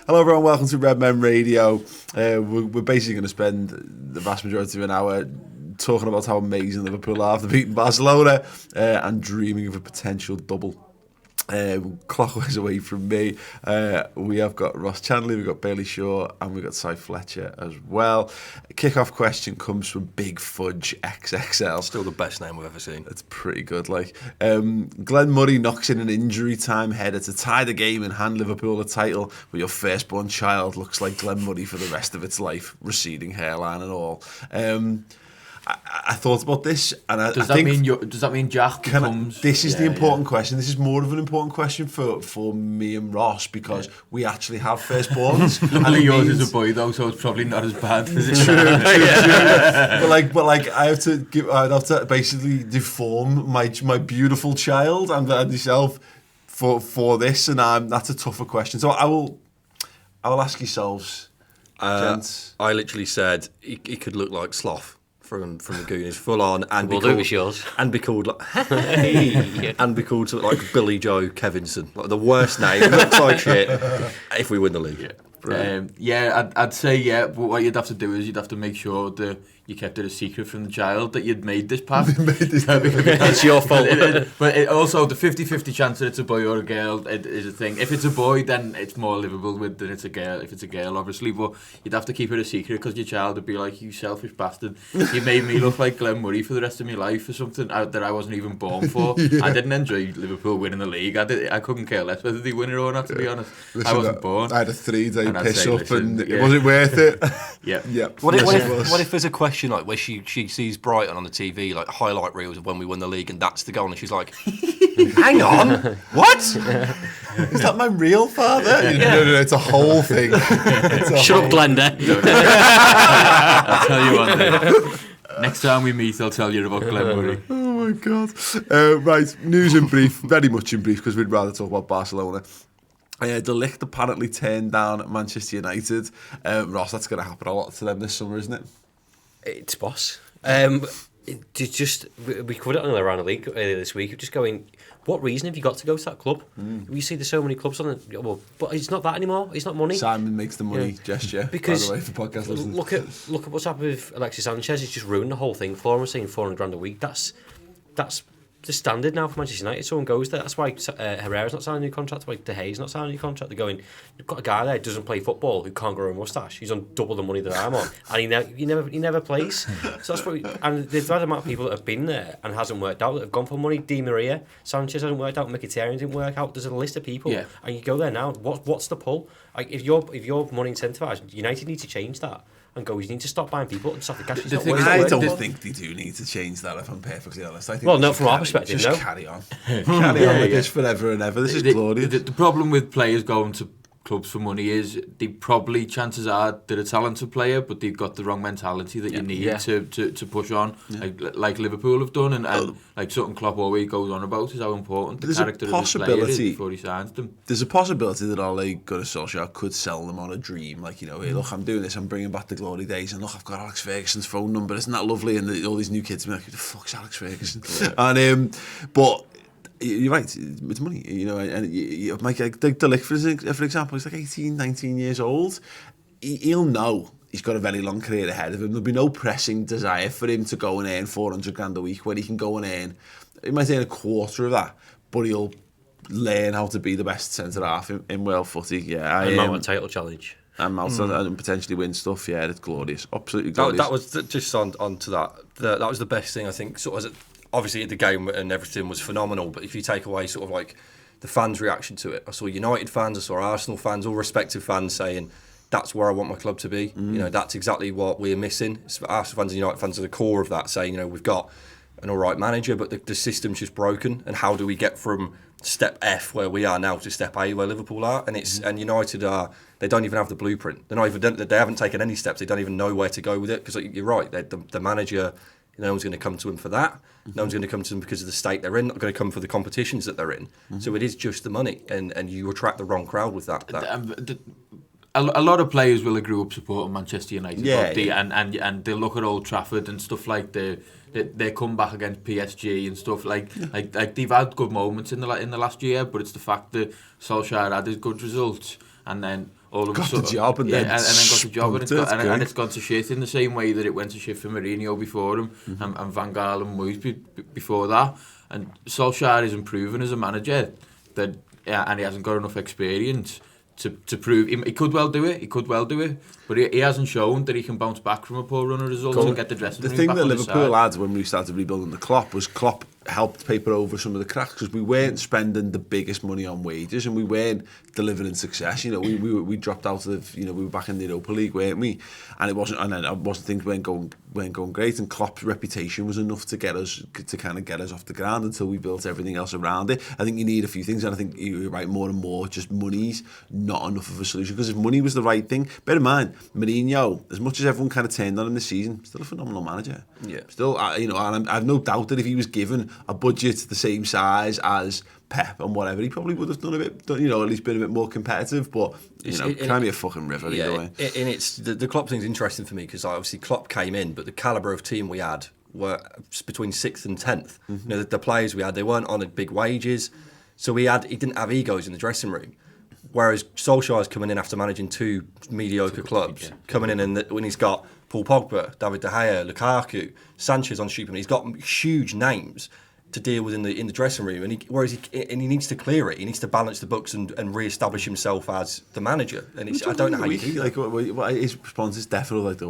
Hello everyone, welcome to Redmen Radio. We're basically going to spend the vast majority of an hour talking about how amazing Liverpool are after beating Barcelona and dreaming of a potential double. Clockwise away from me, we have got Ross Chandler, we've got Bailey Shaw, and we've got Cy Fletcher as well. Kick-off question comes from Big Fudge XXL. Still the best name I've ever seen. That's pretty good. Glenn Murray knocks in an injury time header to tie the game and hand Liverpool a title, but your firstborn child looks like Glenn Murray for the rest of its life, receding hairline and all. I thought about this, and I think... Does that mean Jack becomes... This is the important question. This is more of an important question for me and Ross, because we actually have firstborns. Luckily yours is a boy though, so it's probably not as bad as it true. But I'd have to basically deform my beautiful child and myself for this, and that's a tougher question. So I will ask yourselves, gents. I literally said he could look like Sloth from the Goonies, full on, and we'll be called, and be called and be called something like Billy Joe Kevinson, like the worst name, looks like shit. If we win the league, I'd say but what you'd have to do is you'd have to make sure that you kept it a secret from the child that you'd made this path. It's your fault. But also the 50-50 chance that it's a boy or a girl is a thing. If it's a boy, then it's more livable with than it's a girl. If it's a girl, obviously, but you'd have to keep it a secret because your child would be like, "You selfish bastard! You made me look like Glenn Murray for the rest of my life or something that I wasn't even born for." I didn't enjoy Liverpool winning the league. I couldn't care less whether they win it or not. To be honest, I wasn't born. I had a 3-day piss up, and it wasn't worth it. Yeah. What if there's a question like where she sees Brighton on the TV, like highlight reels of when we won the league, and that's the goal, and she's like, "Hang on, what? Is that my real father?" No, it's a whole thing. Shut up, Glenda. I'll tell you one day. Next time we meet, I'll tell you about Glenn Murray. Oh my God. Right, news in brief, very much in brief, because we'd rather talk about Barcelona. De Ligt apparently turned down Manchester United. Ross, that's going to happen a lot to them this summer, isn't it? It's boss. We covered it on the Around the League earlier this week. Just going, what reason have you got to go to that club? You see there's so many clubs on it. Well, but it's not that anymore. It's not money. Simon makes the money gesture, because, by the way, for podcast listeners. Look at what's happened with Alexis Sanchez. It's just ruined the whole thing for him. Saying $400,000 a week. That's the standard now for Manchester United. Someone goes there. That's why Herrera's not signing a new contract. That's why De Gea's not signing a new contract. They're going, you've got a guy there who doesn't play football, who can't grow a moustache. He's on double the money that I'm on, and he never plays. So that's what. And there's that amount of people that have been there and hasn't worked out, that have gone for money. Di Maria, Sanchez hasn't worked out. Mkhitaryan didn't work out. There's a list of people, and you go there now. What's the pull? Like if you're money incentivised, United need to change that. And go, you need to stop buying people and stop the cash. I don't think they do need to change that, if I'm perfectly honest. I think well, no, from our perspective, just carry on. Carry on like this forever and ever. This is glorious. The problem with players going to clubs for money is they probably, chances are, they're a talented player, but they've got the wrong mentality that you need to push on, like Liverpool have done, and like something Klopp always goes on about is how important the character of the player is before he signs them. There's a possibility that Ole Gunnar Solskjaer could sell them on a dream, like, hey, look, I'm doing this, I'm bringing back the glory days, and look, I've got Alex Ferguson's phone number, isn't that lovely? And all these new kids be like, who the fuck's Alex Ferguson? And but you're right, it's money, and Mike De Ligt, for example, he's like 18, 19 years old. He'll know he's got a very long career ahead of him. There'll be no pressing desire for him to go and earn $400,000 a week, when he can go and he might earn a quarter of that, but he'll learn how to be the best centre-half in world footy. And mount a title challenge. And mount and potentially win stuff. Yeah, it's glorious. Absolutely glorious. That was just on to that. That was the best thing, I think, sort of. Obviously, the game and everything was phenomenal, but if you take away sort of like the fans' reaction to it, I saw United fans, I saw Arsenal fans, all respective fans saying, that's where I want my club to be. That's exactly what we're missing. Arsenal fans and United fans are the core of that, saying, we've got an all right manager, but the system's just broken, and how do we get from step F, where we are now, to step A, where Liverpool are? And and United they don't even have the blueprint. They haven't taken any steps. They don't even know where to go with it, because you're right, the manager, no one's going to come to them for that. No one's going to come to them because of the state they're in. Not going to come for the competitions that they're in. So it is just the money, and you attract the wrong crowd with that. A lot of players will have grew up supporting Manchester United, and they look at Old Trafford and stuff like their comeback against PSG and stuff like they've had good moments in the last year, but it's the fact that Solskjaer had his good results, and then all of got a sudden, the job and then then got the job, and spunked it's gone to shit in the same way that it went to shit for Mourinho before him, and Van Gaal and Moyes before that. And Solskjaer is improving as a manager, and he hasn't got enough experience to prove he could well do it, but he hasn't shown that he can bounce back from a poor run of results and get the dressing room back on his side. The thing that Liverpool had when we started rebuilding the Klopp was Klopp helped paper over some of the cracks, because we weren't spending the biggest money on wages and we weren't delivering success. You know, we dropped out of, you know, we were back in the Europa League, weren't we? And things weren't going great, and Klopp's reputation was enough to get us off the ground until we built everything else around it. I think you need a few things, and I think you're right, more and more just money's not enough of a solution, because if money was the right thing, bear in mind, Mourinho, as much as everyone kind of turned on him this season, still a phenomenal manager. Yeah. Still, you know, and I've no doubt that if he was given a budget the same size as Pep and whatever, he probably would have done you know, at least been a bit more competitive. But you know, can be a fucking river either way. And it's the Klopp thing's interesting for me, because obviously Klopp came in, but the calibre of team we had were between 6th and 10th. You know, the players we had, they weren't on big wages, so he didn't have egos in the dressing room. Whereas Solskjaer's coming in after managing 2 mediocre clubs, coming in and when he's got Paul Pogba, David De Gea, Lukaku, Sanchez on stupid, he's got huge names to deal with in the dressing room, and he needs to clear it. He needs to balance the books and re-establish himself as the manager. And I don't know how you do that. Like, his response is definitely like,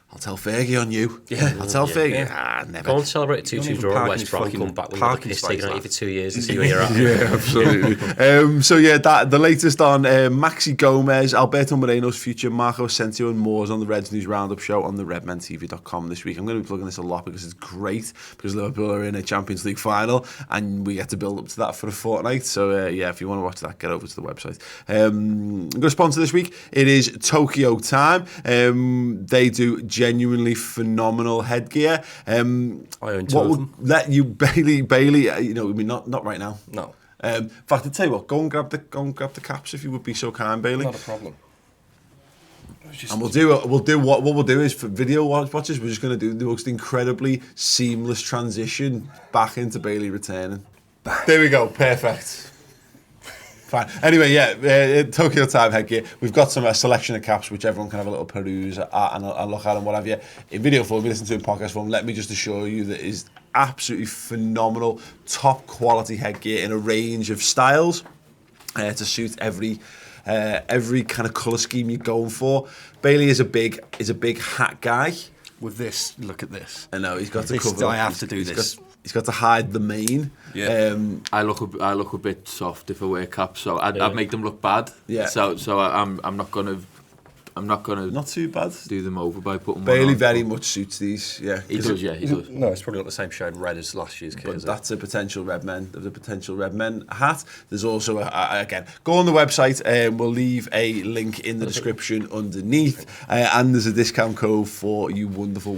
I'll tell Fergie on you. Yeah. I'll tell Fergie. Never. Go and celebrate a 2-2 draw at West Brom, come back with a piss taken out of you for 2 years and see where you're at. Yeah, absolutely. So yeah, the latest on Maxi Gomez, Alberto Moreno's future, Marco Asensio and more is on the Reds News Roundup show on the redmentv.com this week. I'm going to be plugging this a lot because it's great, because Liverpool are in a Champions League final and we get to build up to that for a fortnight. So yeah, if you want to watch that, get over to the website. I'm going to sponsor this week. It is Tokyo Time. They do genuinely phenomenal headgear. I own 2 of what them. would let you Bailey, you know, I mean, not right now. No. In fact, I'll tell you what, go and grab the caps if you would be so kind, Bailey. Not a problem. And what we'll do is, for video watchers, we're just going to do the most incredibly seamless transition back into Bailey returning. There we go, perfect. Fine. Anyway, yeah, Tokyo Time headgear. We've got a selection of caps which everyone can have a little peruse at and look at and what have you. In video form, you listen to in podcast form, let me just assure you that is absolutely phenomenal, top quality headgear in a range of styles to suit every kind of colour scheme you're going for. Bailey is a big hat guy. With this, look at this. I know, he's got to cover. I have to do this. He's got to hide the mane. Yeah. I look a bit soft if I wear caps, so I'd make them look bad. Yeah. So I'm not gonna not too bad. do them over by putting Bailey one on. very much suits these. Yeah. He does. No, it's probably not the same shade red as last year's kit. But is it? that's a potential Redmen. There's a potential Redmen hat. There's also again, go on the website and we'll leave a link in the description underneath. And there's a discount code for you wonderful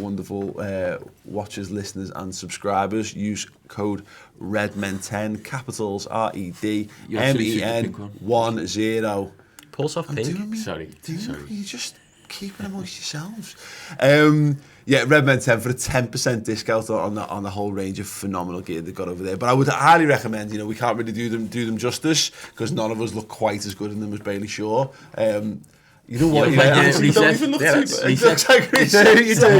watchers, listeners, and subscribers. Use code Redmen10, capitals REDMEN10. Pulse off pink. Sorry. You just keep it amongst yourselves. Yeah, Redmen 10 for a 10% discount on the whole range of phenomenal gear they've got over there. But I would highly recommend, you know, we can't really do them justice because none of us look quite as good in them as Bailey Shaw. You know what? You don't even look too bad. It looks like reset. You know,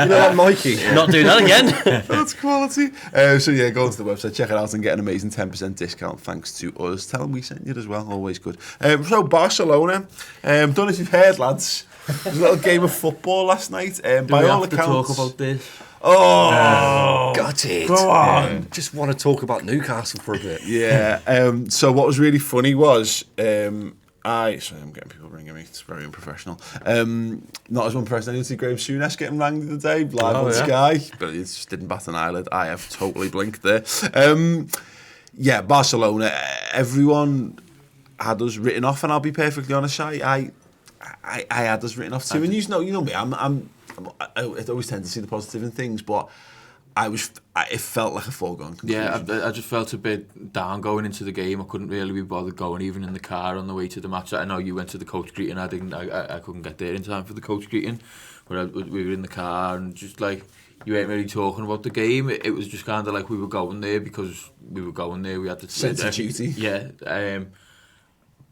like Mikey. Not doing that again. That's quality. So yeah, go onto the website, check it out, and get an amazing 10% discount thanks to us. Tell them we sent you as well. Always good. So Barcelona. Don't know if you've heard, lads. There's a little game of football last night. By all accounts, talk about this? Oh, got it. Go on. Yeah. Just want to talk about Newcastle for a bit. Yeah. So what was really funny was sorry, I'm getting people ringing me. It's very unprofessional. Not as unprofessional. I didn't see Graham Souness getting rang the other day live on Sky, but he just didn't bat an eyelid. I have totally blinked there. Yeah, Barcelona. Everyone had us written off, and I'll be perfectly honest, I had us written off too. And you know me. I always tend to see the positive in things, but it felt like a foregone conclusion. Yeah, I just felt a bit down going into the game. I couldn't really be bothered going, even in the car on the way to the match. I know you went to the coach greeting. I couldn't get there in time for the coach greeting. But we were in the car and just like you weren't really talking about the game. It was just kind of like we were going there because we were going there. We had to sense of duty. Yeah.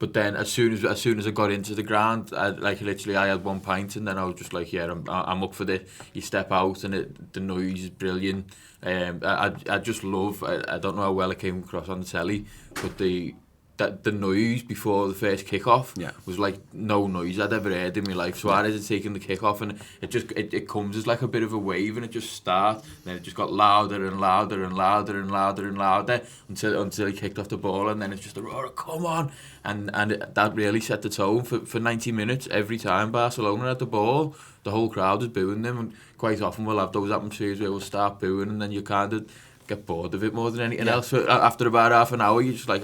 But then as soon as I got into the ground, I had 1 pint, and then I was just like, yeah, I'm up for this. You step out, and the noise is brilliant. I just love. I don't know how well it came across on the telly, but the noise before the first kick-off was like no noise I'd ever heard in my life. Suarez had taken the kick-off, and it comes as like a bit of a wave, and it just starts, and then it just got louder and louder and louder and louder and louder until he kicked off the ball, and then it's just a roar, come on, and that really set the tone for 90 minutes. Every time Barcelona had the ball, the whole crowd was booing them, and quite often we'll have those atmospheres where we'll start booing, and then you kind of get bored of it more than anything else. After about half an hour, you're just like,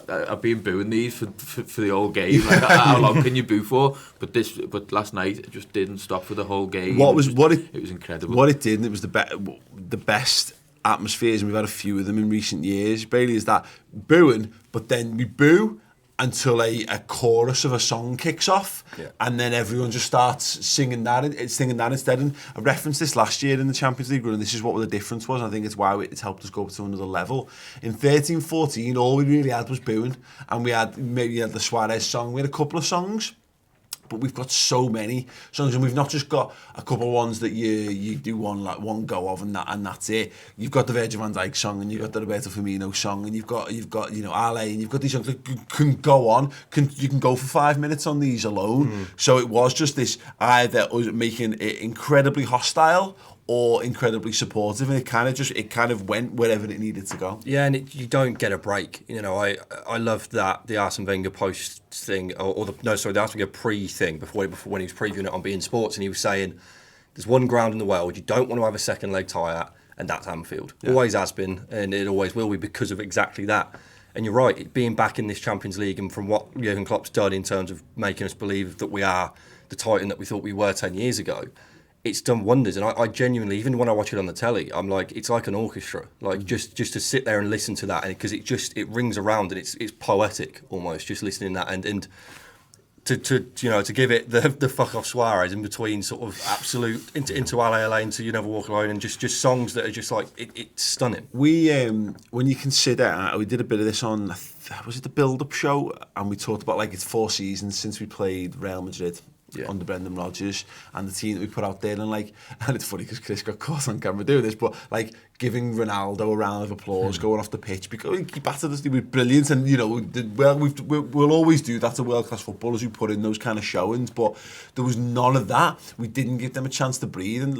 I've been booing these for the whole game. Like, how long can you boo for? But last night it just didn't stop for the whole game. It was incredible. What it did, and it was the best atmospheres, and we've had a few of them in recent years, Bailey, is that booing, but then we boo until a chorus of a song kicks off, and then everyone just starts singing that instead. And I referenced this last year in the Champions League run, and this is what the difference was. I think it's why it's helped us go up to another level. In 13-14, all we really had was booing, and we had the Suarez song. We had a couple of songs, but we've got so many songs, and we've not just got a couple of ones that you do one go of and that's it. You've got the Virgil van Dijk song, and you've got the Roberto Firmino song, and you've got Ale, and you've got these songs that can go on. You can go for 5 minutes on these alone. So it was just this either making it incredibly hostile or incredibly supportive, and it kind of went wherever it needed to go. Yeah, and you don't get a break. I love that the Arsene Wenger post thing, the Arsene Wenger pre thing before when he was previewing it on beIN Sports, and he was saying there's one ground in the world you don't want to have a second leg tie at, and that's Anfield. Always has been, and it always will be because of exactly that. And you're right, being back in this Champions League, and from what Jurgen Klopp's done in terms of making us believe that we are the Titan that we thought we were 10 years ago, it's done wonders. And I genuinely, even when I watch it on the telly, I'm like, it's like an orchestra. Like just to sit there and listen to that, and because it rings around, and it's poetic almost, just listening to that, and to give it the fuck off Suarez in between sort of absolute into Ale into You Never Walk Alone, and just songs that are just like it's stunning. We when you consider, we did a bit of this on, was it the build-up show, and we talked about like it's 4 seasons since we played Real Madrid. Under Brendan Rodgers and the team that we put out there, and it's funny because Chris got caught on camera doing this, but like giving Ronaldo a round of applause going off the pitch because he battered us, he was brilliant, and we'll always do that to world-class footballers who put in those kind of showings, but there was none of that. We didn't give them a chance to breathe, and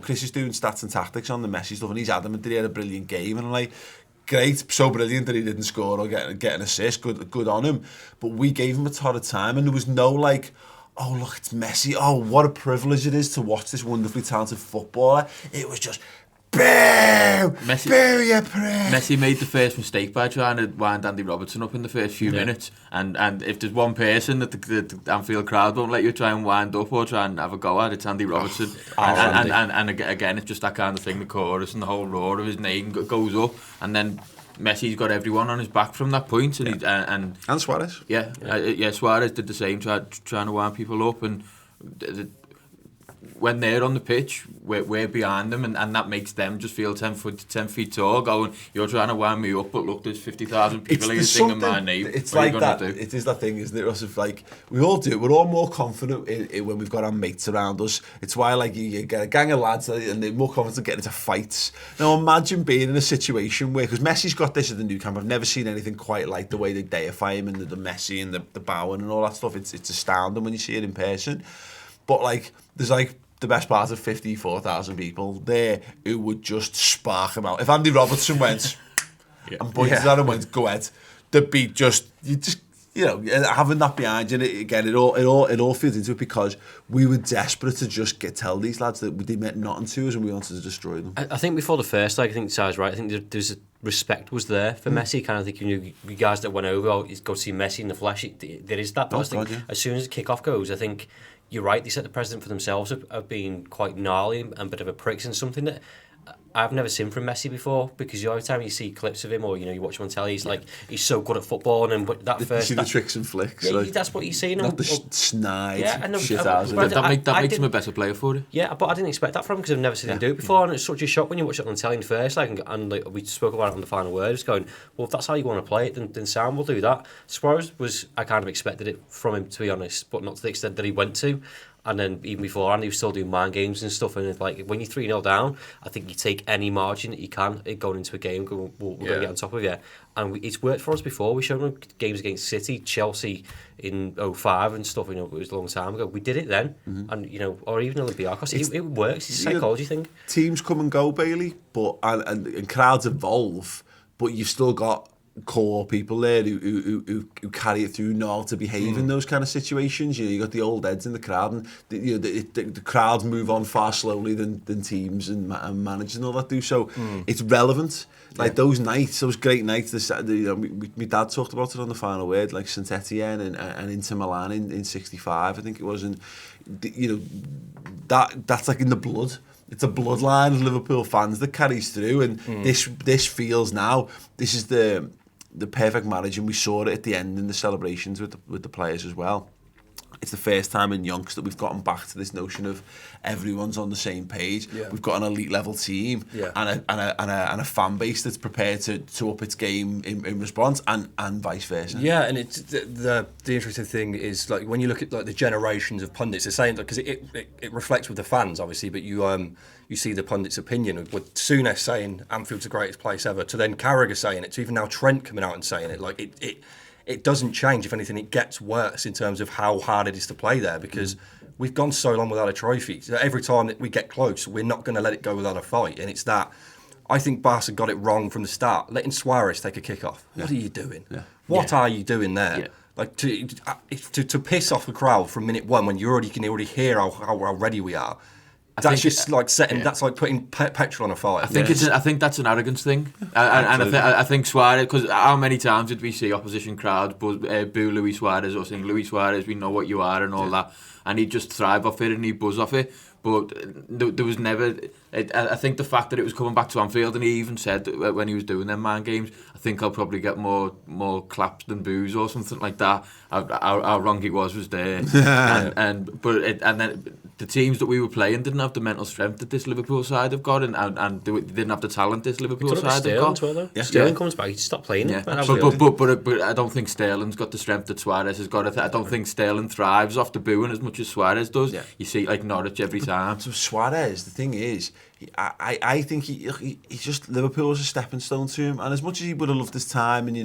Chris is doing stats and tactics on the Messi stuff, and he's adamant that he had a brilliant game, and I'm like, great, so brilliant that he didn't score or get an assist, good on him, but we gave him a ton of time, and there was no like, oh look, it's Messi, oh what a privilege it is to watch this wonderfully talented footballer. It was just boo, boo you prick. Messi made the first mistake by trying to wind Andy Robertson up in the first few minutes, and if there's one person that the Anfield crowd won't let you try and wind up or try and have a go at, it's Andy Robertson. And again, it's just that kind of thing, the chorus and the whole roar of his name goes up, and then Messi's got everyone on his back from that point, and Suarez. Suarez did the same, trying to wind people up, and when they're on the pitch, we're behind them, and that makes them just feel 10 feet tall, going, you're trying to wind me up, but look, there's 50,000 people here singing my name. It's like that. It is that thing, isn't it? Us of like, we all do it. We're all more confident when we've got our mates around us. It's why like you get a gang of lads and they're more confident getting into fights. Now imagine being in a situation where, because Messi's got this at the new camp, I've never seen anything quite like the way they deify him and the Messi and the bowing and all that stuff. It's astounding when you see it in person. But like, there's like the best part of 54,000 people there who would just spark him out. If Andy Robertson went and pointed at him and went, go ahead, there'd be having that behind you. And again, it all feeds into it because we were desperate to just tell these lads that they meant nothing to us and we wanted to destroy them. I think before the first leg, I think Si's right. I think there's respect was there for Messi. Kind of think you guys that went over, go see Messi in the flesh. There is that. But as soon as the kick-off goes, I think you're right, they set the precedent for themselves of being quite gnarly and a bit of a pricks, and something that I've never seen from Messi before, because every time you see clips of him or you watch him on telly, he's like he's so good at football, and but that You first see the tricks and flicks. yeah, like, that's what you're seeing. not the snide shit but out of it. That makes him a better player for it. Yeah, but I didn't expect that from him because I've never seen him do it before, and it's such a shock when you watch it on telly in first. And we spoke about it on the final word. It's going, well, if that's how you want to play it, then Sam will do that. Suarez I kind of expected it from him, to be honest, but not to the extent that he went to. And then even beforehand, he was still doing mind games and stuff. And it's like when you're 3-0 down, I think you take any margin that you can going into a game. We're going to get on top of you. And it's worked for us before. We showed them games against City, Chelsea in 2005 and stuff. It was a long time ago. We did it then, and or even Olympiacos. It works. It's a psychology thing. Teams come and go, Bailey, but and crowds evolve, but you've still got core people there who carry it through, know how to behave in those kind of situations. You got the old heads in the crowd, and the crowds move on far slowly than teams and managers and all that do. So it's relevant. Like those great nights. My dad talked about it on the final word, like St Etienne and Inter Milan in '65, I think it was, and that's like in the blood. It's a bloodline of Liverpool fans that carries through, and this feels now. This is the perfect marriage, and we saw it at the end in the celebrations with the players as well. It's the first time in Yonks that we've gotten back to this notion of everyone's on the same page. Yeah. We've got an elite level team and a fan base that's prepared to up its game in response, and vice versa. Yeah, and it's the interesting thing is, like, when you look at like the generations of pundits, they're saying, because it reflects with the fans obviously, but you see the pundits' opinion with Souness saying Anfield's the greatest place ever, to then Carragher saying it, to even now Trent coming out and saying it. Like it doesn't change. If anything, it gets worse in terms of how hard it is to play there, because we've gone so long without a trophy. So every time that we get close, we're not going to let it go without a fight. And it's that, I think Barca got it wrong from the start. Letting Suarez take a kick off. Yeah. What are you doing? Yeah. What are you doing there? Yeah. Like to piss off the crowd from minute one when you can already hear how ready we are. That's just like setting. Yeah. That's like putting petrol on a fire. I think that's an arrogance thing, and I think Suarez. Because how many times did we see opposition crowds boo Luis Suarez or sing Luis Suarez? We know what you are and all that, and he'd just thrive off it and he'd buzz off it. But there was never. I think the fact that it was coming back to Anfield, and he even said when he was doing them man games, I think I'll probably get more claps than boos or something like that. How wrong it was there, and then the teams that we were playing didn't have the mental strength that this Liverpool side have got, and they didn't have the talent this Liverpool side have got. Well, Sterling comes back, he stopped playing. Yeah. But I don't think Sterling's got the strength that Suarez has got. I don't think Sterling thrives off the booing as much as Suarez does. Yeah. You see, like Norwich every time. So Suarez, the thing is, I think he's just, Liverpool was a stepping stone to him, and as much as he would have loved his time, and he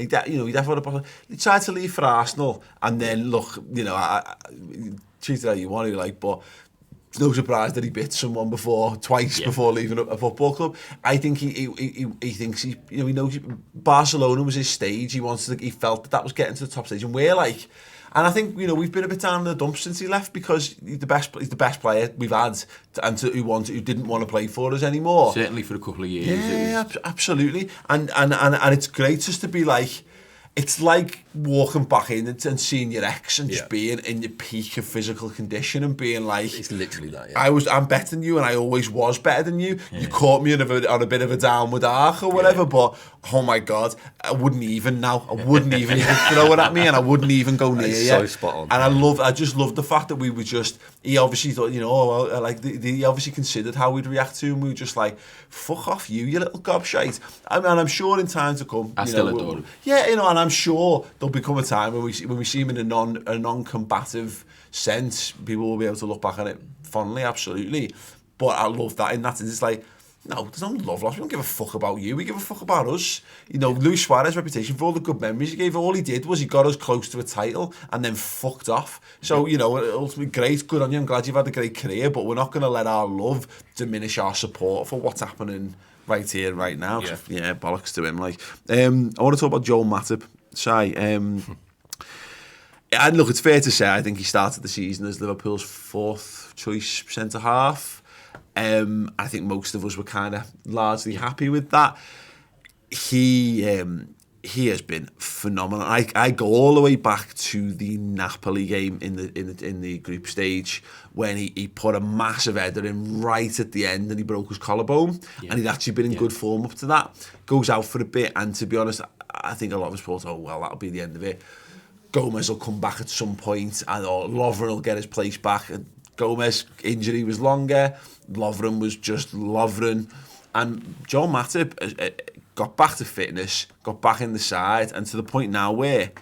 definitely he tried to leave for Arsenal, and then look, treat it how you want to, but it's no surprise that he bit someone twice before leaving a football club. I think he thinks he knows Barcelona was his stage. He felt that was getting to the top stage, and we're like. And I think we've been a bit down in the dumps since he left, because he's the best player we've had, and who didn't want to play for us anymore. Certainly for a couple of years. Yeah, absolutely. And it's great just to be like. It's like walking back in and seeing your ex and just being in your peak of physical condition and being like, it's literally that. Yeah. I'm better than you, and I always was better than you. Yeah. You caught me on a bit of a downward arc or whatever, but oh my God, I wouldn't even now. I wouldn't even throw it at me, and I wouldn't even go near you. So spot on. And I just loved the fact that we were just. He obviously thought, he obviously considered how we'd react to him. We were just like, fuck off you little gobshite. And I'm sure in time to come, I still adore him. Yeah, and I'm sure there'll become a time when we see him in a non-combative sense, people will be able to look back on it fondly, absolutely. But I love that in that sense. It's like, no, there's no love lost. We don't give a fuck about you. We give a fuck about us. Luis Suarez's reputation for all the good memories he gave, all he did was he got us close to a title and then fucked off. So, ultimately great, good on you. I'm glad you've had a great career, but we're not going to let our love diminish our support for what's happening right here, right now. Yeah, bollocks to him. I want to talk about Joel Matip. And look, it's fair to say I think he started the season as Liverpool's fourth choice centre half. I think most of us were kind of largely happy with that. He he has been phenomenal. I go all the way back to the Napoli game in the group stage when he put a massive header in right at the end and he broke his collarbone, and he'd actually been in good form up to that. Goes out for a bit, and to be honest, I think a lot of us thought, oh well, that'll be the end of it. Gomez will come back at some point, and Lovren will get his place back. And Gomez injury was longer. Lovren was just Lovren, and Joel Matip got back to fitness, got back in the side, and to the point now where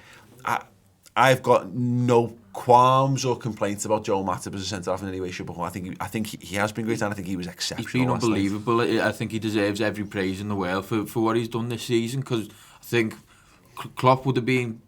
I've got no qualms or complaints about Joel Matip as a centre-half in any way, shape or form. I think he has been great, and I think he was exceptional. He's been unbelievable. I think he deserves every praise in the world for what he's done this season, because I think Klopp would have been,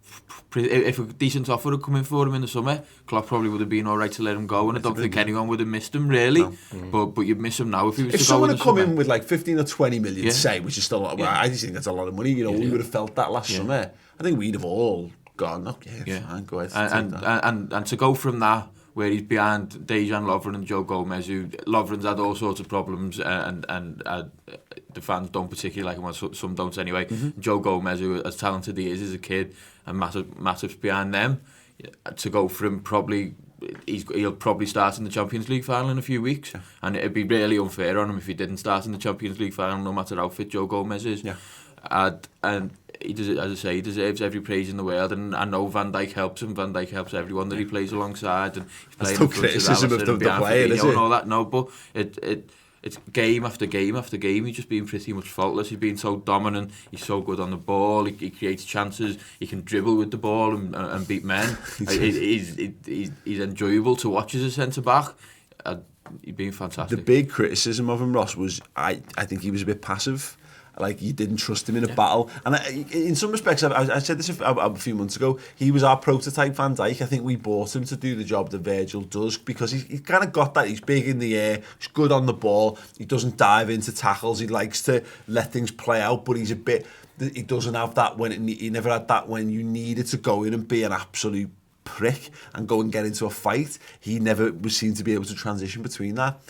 if a decent offer had come in for him in the summer, Klopp probably would have been all right to let him go, and I don't think anyone would have missed him really. No. But you'd miss him now if he was to go in the summer. If someone had come in with like 15 or 20 million, say, which is still a lot, I just think that's a lot of money. We would have felt that last summer. I think we'd have all gone, fine, go ahead. And to go from that, where he's behind Dejan Lovren and Joe Gomez, who Lovren's had all sorts of problems, and the fans don't particularly like him, well, some don't anyway. Joe Gomez, who as talented he is as a kid, and Matip's behind them, to go from probably, he'll probably start in the Champions League final in a few weeks, and it'd be really unfair on him if he didn't start in the Champions League final, no matter how fit Joe Gomez is. And he does, as I say, he deserves every praise in the world, and I know Van Dijk helps him. Van Dijk helps everyone that he plays alongside, and he's playing no criticism of the player, is it? And all that. No, but it's game after game after game. He's just been pretty much faultless. He's been so dominant. He's so good on the ball. He creates chances. He can dribble with the ball and beat men. He's enjoyable to watch as a centre back. He's been fantastic. The big criticism of him, Ross, was I think he was a bit passive. Like, you didn't trust him in a battle. And in some respects, I said this a few months ago, he was our prototype Van Dijk. I think we bought him to do the job that Virgil does, because he's kind of got that. He's big in the air, he's good on the ball, he doesn't dive into tackles, he likes to let things play out, but he doesn't have that he never had that when you needed to go in and be an absolute prick and go and get into a fight. He never was seen to be able to transition between that.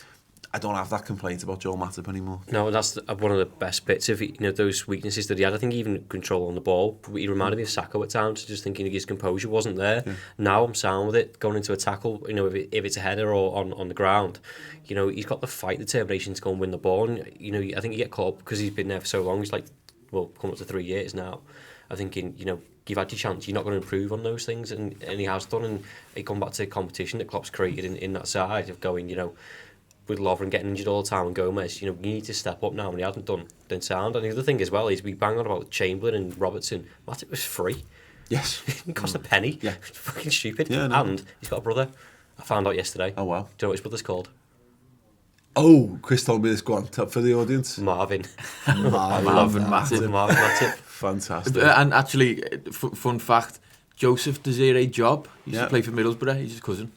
I don't have that complaint about Joel Matip anymore. No, that's one of the best bits of those weaknesses that he had. I think even control on the ball. He reminded me of Sacco at times, just thinking his composure wasn't there. Now I'm sound with it, going into a tackle. If it's a header or on the ground, he's got the fight, determination to go and win the ball. And I think you get caught up because he's been there for so long. He's coming up to 3 years now. I'm thinking, you've had your chance, you're not going to improve on those things, and he has done. And he come back to competition that Klopp's created in that side of going, with Lovren getting injured all the time and Gomez, you need to step up now, and he hasn't done sound. And the other thing as well is we bang on about Chamberlain and Robertson. Matip was free. Yes. It cost a penny. Yeah. It's fucking stupid. Yeah, no. And he's got a brother. I found out yesterday. Oh, wow. Do you know what his brother's called? Oh, Chris told me this. Go on, for the audience. Marvin. Marvin Matip. Fantastic. And actually, fun fact, Joseph Desiree Job used to play for Middlesbrough. He's his cousin.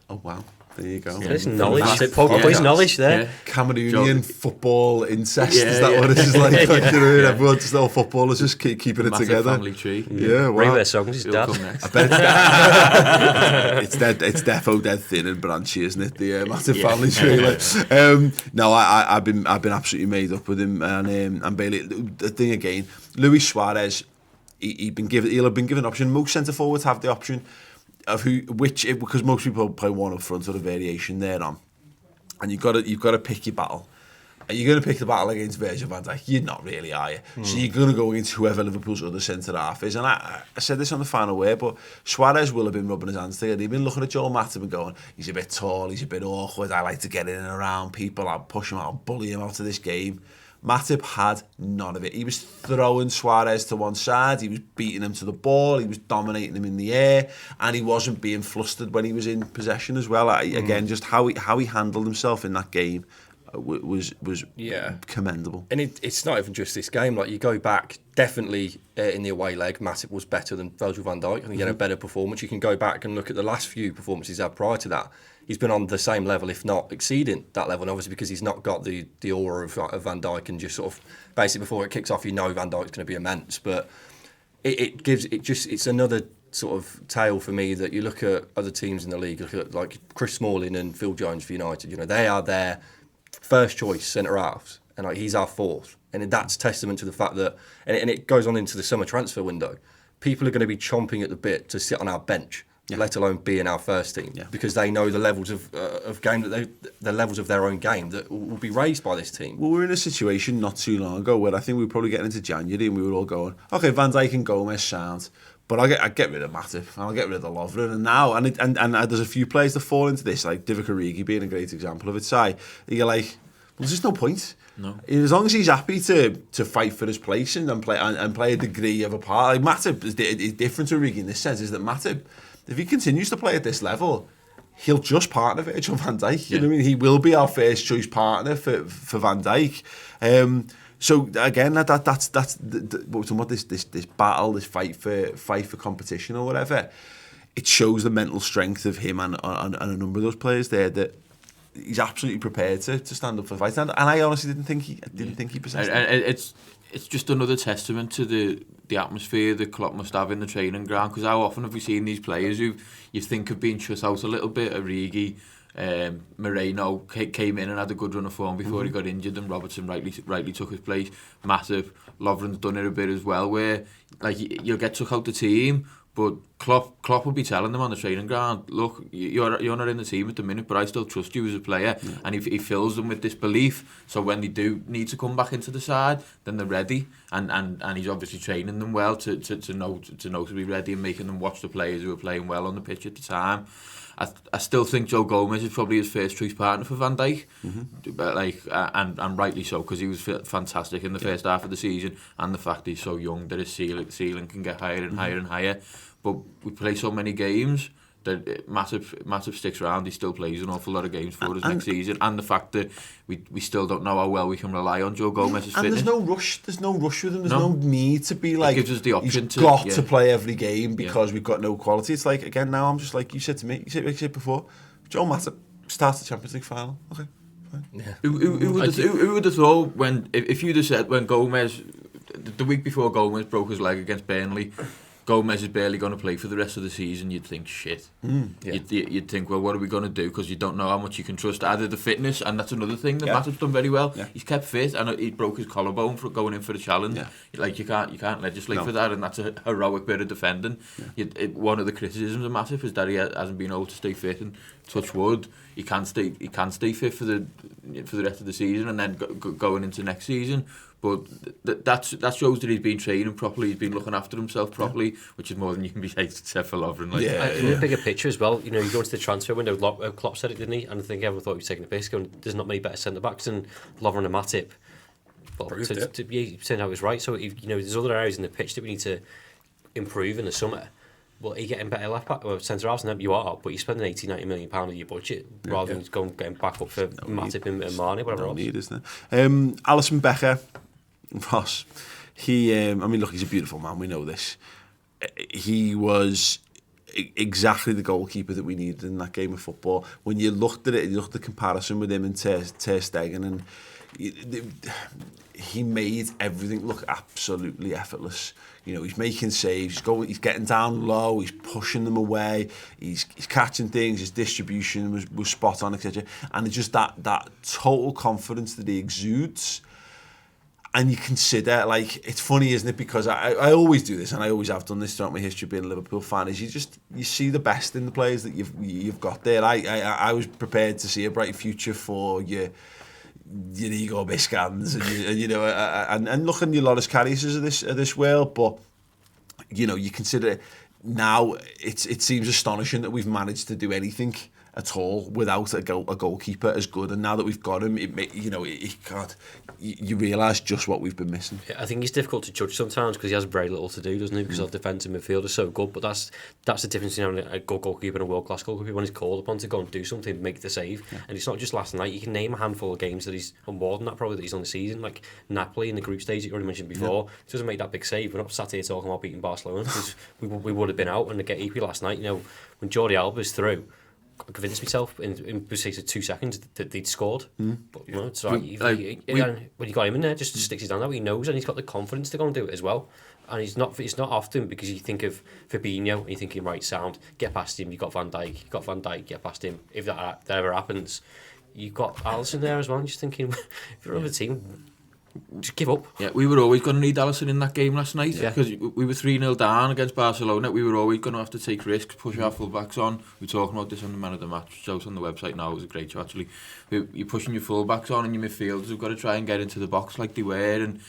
Oh, wow. There you go. There's knowledge. There's knowledge there. Yeah. Cameroonian football incest. Is that what it is like? Everyone, just all footballers just keeping it together. Family tree. Yeah, wow. Bring their songs. His dad. I bet it's defo dead thin and branchy, isn't it? The massive family tree. No, I've been absolutely made up with him and Bailey. The thing again, Luis Suarez. He'll have been given option. Most centre forwards have the option of because most people play one up front or a variation thereon, and you've got to pick your battle. And you're going to pick the battle against Virgil van Dijk. You're not really, are you? So you're going to go against whoever Liverpool's other centre half is. And I said this on the final word, but Suarez will have been rubbing his hands together. He'd been looking at Joel Matip and going, he's a bit tall, he's a bit awkward. I like to get in and around people. I'll push him out, I'll bully him out of this game. Matip had none of it. He was throwing Suarez to one side, he was beating him to the ball, he was dominating him in the air, and he wasn't being flustered when he was in possession as well. Again, just how he handled himself in that game was commendable. And it's not even just this game. Like, you go back, definitely in the away leg, Matip was better than Virgil van Dijk. I think he had a better performance. You can go back and look at the last few performances he's had prior to that. He's been on the same level, if not exceeding that level. And obviously, because he's not got the aura of Van Dijk, and just sort of basically before it kicks off, Van Dijk's going to be immense. But it's another sort of tale for me that you look at other teams in the league, look at like Chris Smalling and Phil Jones for United. They are their first choice centre halves, and like he's our fourth, And that's testament to the fact that, and it goes on into the summer transfer window, people are going to be chomping at the bit to sit on our bench, let alone be in our first team, because they know the levels of game that the levels of their own game that will be raised by this team. Well, we were in a situation not too long ago where I think we were probably getting into January and we were all going, okay, Van Dijk and Gomez sound, but I'll get rid of Matip and I'll get rid of the Lovren. And now, and there's a few players that fall into this, like Divock Origi being a great example of it. You're like, well, there's just no point. No. As long as he's happy to fight for his place and play a degree of a part. Like Matip is different to Origi in this sense, is that Matip, if he continues to play at this level, he'll just partner Virgil van Dijk. You know what I mean? He will be our first choice partner for Van Dijk. So again, that's what this battle, this fight for competition or whatever. It shows the mental strength of him and a number of those players there that he's absolutely prepared to stand up for the fight. And I honestly didn't think he possessed it. It's just another testament to the atmosphere that Klopp must have in the training ground. Because how often have we seen these players who you think have been shut out a little bit? Origi, Moreno came in and had a good run of form before he got injured, and Robertson rightly took his place. Matip, Lovren's done it a bit as well, where like you'll get took out the team, but Klopp will be telling them on the training ground, look, you're not in the team at the minute, but I still trust you as a player. And he fills them with this belief, so when they do need to come back into the side, then they're ready. And he's obviously training them well to know to be ready, and making them watch the players who are playing well on the pitch at the time. I still think Joe Gomez is probably his first choice partner for Van Dijk, but and rightly so, because he was fantastic in the first half of the season, and the fact he's so young that his ceiling can get higher and higher and higher. But we play so many games that Matip sticks around. He still plays an awful lot of games for us next season, and the fact that we still don't know how well we can rely on Joe Gomez's fitness. And there's no rush with him. There's no need to be like, it gives us the option he's got to play every game because we've got no quality. It's like, again, now I'm just like you said to me, you said before, Joe Matip starts the Champions League final. Okay, fine. Yeah. Who would have thought if you'd have said when Gomez, the week before Gomez broke his leg against Burnley, Gomez is barely going to play for the rest of the season, you'd think, shit. You'd think, well, what are we going to do? Because you don't know how much you can trust either the fitness, and that's another thing that Matip's done very well. He's kept fit, and he broke his collarbone for going in for the challenge. Like you can't legislate for that, and that's a heroic bit of defending. One of the criticisms of Matip is that he hasn't been able to stay fit, and touch wood, he can stay fit for the rest of the season, and then going into next season. But that shows that he's been training properly, he's been looking after himself properly, which is more than you can be said except for Lovren. In the bigger picture as well, you go into the transfer window, Klopp said it, didn't he? And I think everyone thought he was taking a piss, going, there's not many better centre-backs than Lovren and Matip. But he turned out he was right. So, there's other areas in the pitch that we need to improve in the summer. Well, are you getting better left back or centre halves? You are, but you're spending £80-90 million of your budget rather than getting back up for Matip and Mane, whatever else. Need, isn't it? Alisson Becker, Ross, he's a beautiful man, we know this. He was exactly the goalkeeper that we needed in that game of football. When you looked at it, you looked at the comparison with him and Ter Stegen, and he made everything look absolutely effortless. He's making saves, he's getting down low, he's pushing them away, he's catching things, his distribution was spot on, etc. And it's just that total confidence that he exudes. And you consider, it's funny, isn't it? Because I always do this, and I always have done this throughout my history of being a Liverpool fan, is you see the best in the players that you've got there. I was prepared to see a bright future for your Igor Biscans and looking your Loris Karius of this world, but you consider now it seems astonishing that we've managed to do anything at all without a goalkeeper as good, and now that we've got him, you realise just what we've been missing. I think he's difficult to judge sometimes because he has very little to do, doesn't he? Because our defensive midfield is so good, but that's the difference between a good goalkeeper and a world-class goalkeeper. When he's called upon to go and do something, make the save, and it's not just last night. You can name a handful of games that he's on more than that probably that he's on the season, like Napoli in the group stage that you already mentioned before. He doesn't make that big save. We're not sat here talking about beating Barcelona because we would have been out, and to get EP last night, when Jordi Alba's through, I convinced myself in the space of 2 seconds that they'd scored. But it's right. When you got him in there, just sticks his hand out, he knows, and he's got the confidence to go and do it as well. And it's not often, because you think of Fabinho and you're thinking, right, sound, get past him. You got Van Dijk, get past him. If that ever happens, you've got Alisson there as well. And just thinking, if you're on the team, just give up. Yeah, we were always going to need Alisson in that game last night Yeah. because we were 3-0 down against Barcelona. We were always going to have to take risks, push our fullbacks on. We were talking about this on the Man of the Match shows on the website now. It was a great show, actually. You're pushing your fullbacks on, and your midfielders have got to try and get into the box like they were. And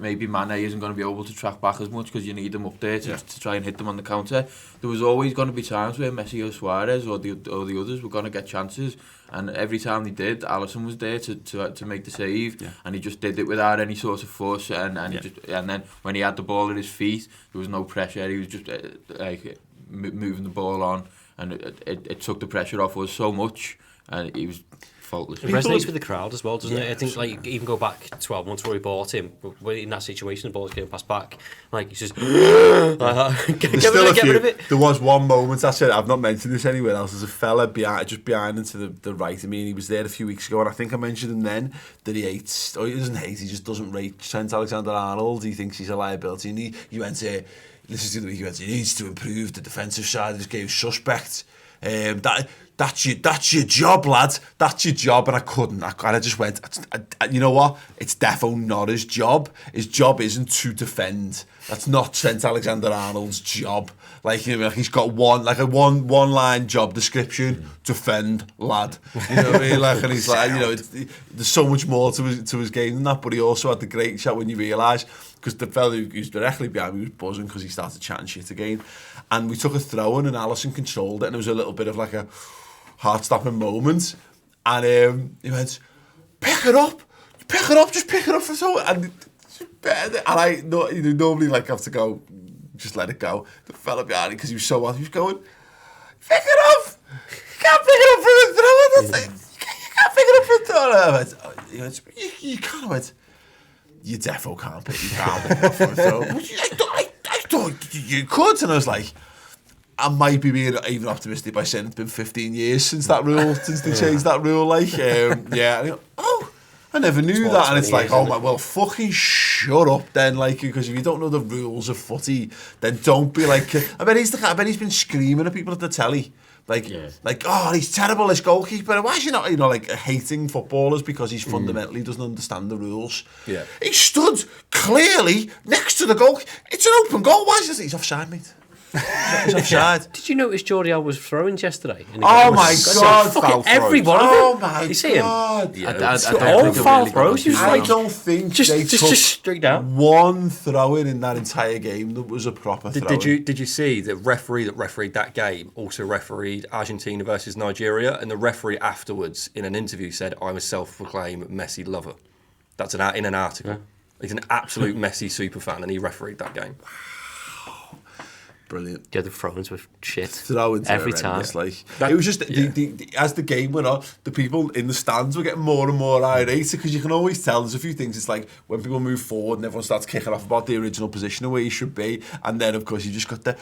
maybe Mane isn't going to be able to track back as much because you need them up there to try and hit them on the counter. There was always going to be times where Messi or Suarez or the others were going to get chances. And every time they did, Alisson was there to make the save, and he just did it without any sort of force. And then when he had the ball at his feet, there was no pressure. He was just moving the ball on, and it took the pressure off us so much, and he was faultless. It resonates with the crowd as well, doesn't it? I think like even go back 12 months where we bought him, but in that situation the ball's getting passed back, like he's just get rid of it. There was one moment, I said, I've not mentioned this anywhere else, there's a fella behind him to the right of me, and he was there a few weeks ago, and I think I mentioned him then that he hates, he doesn't hate, he just doesn't rate Trent Alexander-Arnold. He thinks he's a liability, and he went to, this is the week, he went to, he needs to improve the defensive side of his game, suspect. That's your job, lad. That's your job, and I couldn't. I just went. You know what? It's defo not his job. His job isn't to defend. That's not Trent Alexander-Arnold's job. Like he's got one line job description: defend, lad. You know what I mean? Like, and he's like, there's so much more to his game than that. But he also had the great shot when you realise, because the fella who's directly behind me was buzzing because he started chatting shit again, and we took a throw in and Alisson controlled it, and there was a little bit of like a heart-stopping moment, and he went, pick it up, just pick it up for so, and I normally like have to go, just let it go. The fella behind me, because he was so hot, he was going, pick it up, you can't pick it up for the throw, you can't pick it up for the throw. You kind of went, you defo can't pick it up for the throw. I thought you could, and I was like, I might be being even optimistic by saying it's been 15 years since that rule, since they changed that rule. Like, I never knew that, and it's like, oh my, well, fucking shut up then, like, because if you don't know the rules of footy, then don't be like. I bet he's been screaming at people at the telly, like, oh, he's terrible, this goalkeeper. Why is he not, like, hating footballers because he's fundamentally doesn't understand the rules? Yeah, he stood clearly next to the goal. It's an open goal. Why is this? He's offside, mate. He's offside. Did you notice Jordi Alba was throwing yesterday? Oh my God! Fucking every one of them. Oh my you see God! Him? All foul throws. I don't think they took just straight down one throw in that entire game that was a proper throw. Did you see the referee that refereed that game also refereed Argentina versus Nigeria, and the referee afterwards in an interview said, "I'm a self-proclaimed Messi lover." That's in an article. Yeah. He's an absolute Messi super fan, and he refereed that game. Brilliant. Yeah, the throw-ins were shit. Throw-ins every time. Like, it was just, as the game went on, the people in the stands were getting more and more irate, because you can always tell there's a few things. It's like when people move forward and everyone starts kicking off about the original position of where you should be, and then, of course, you just got the...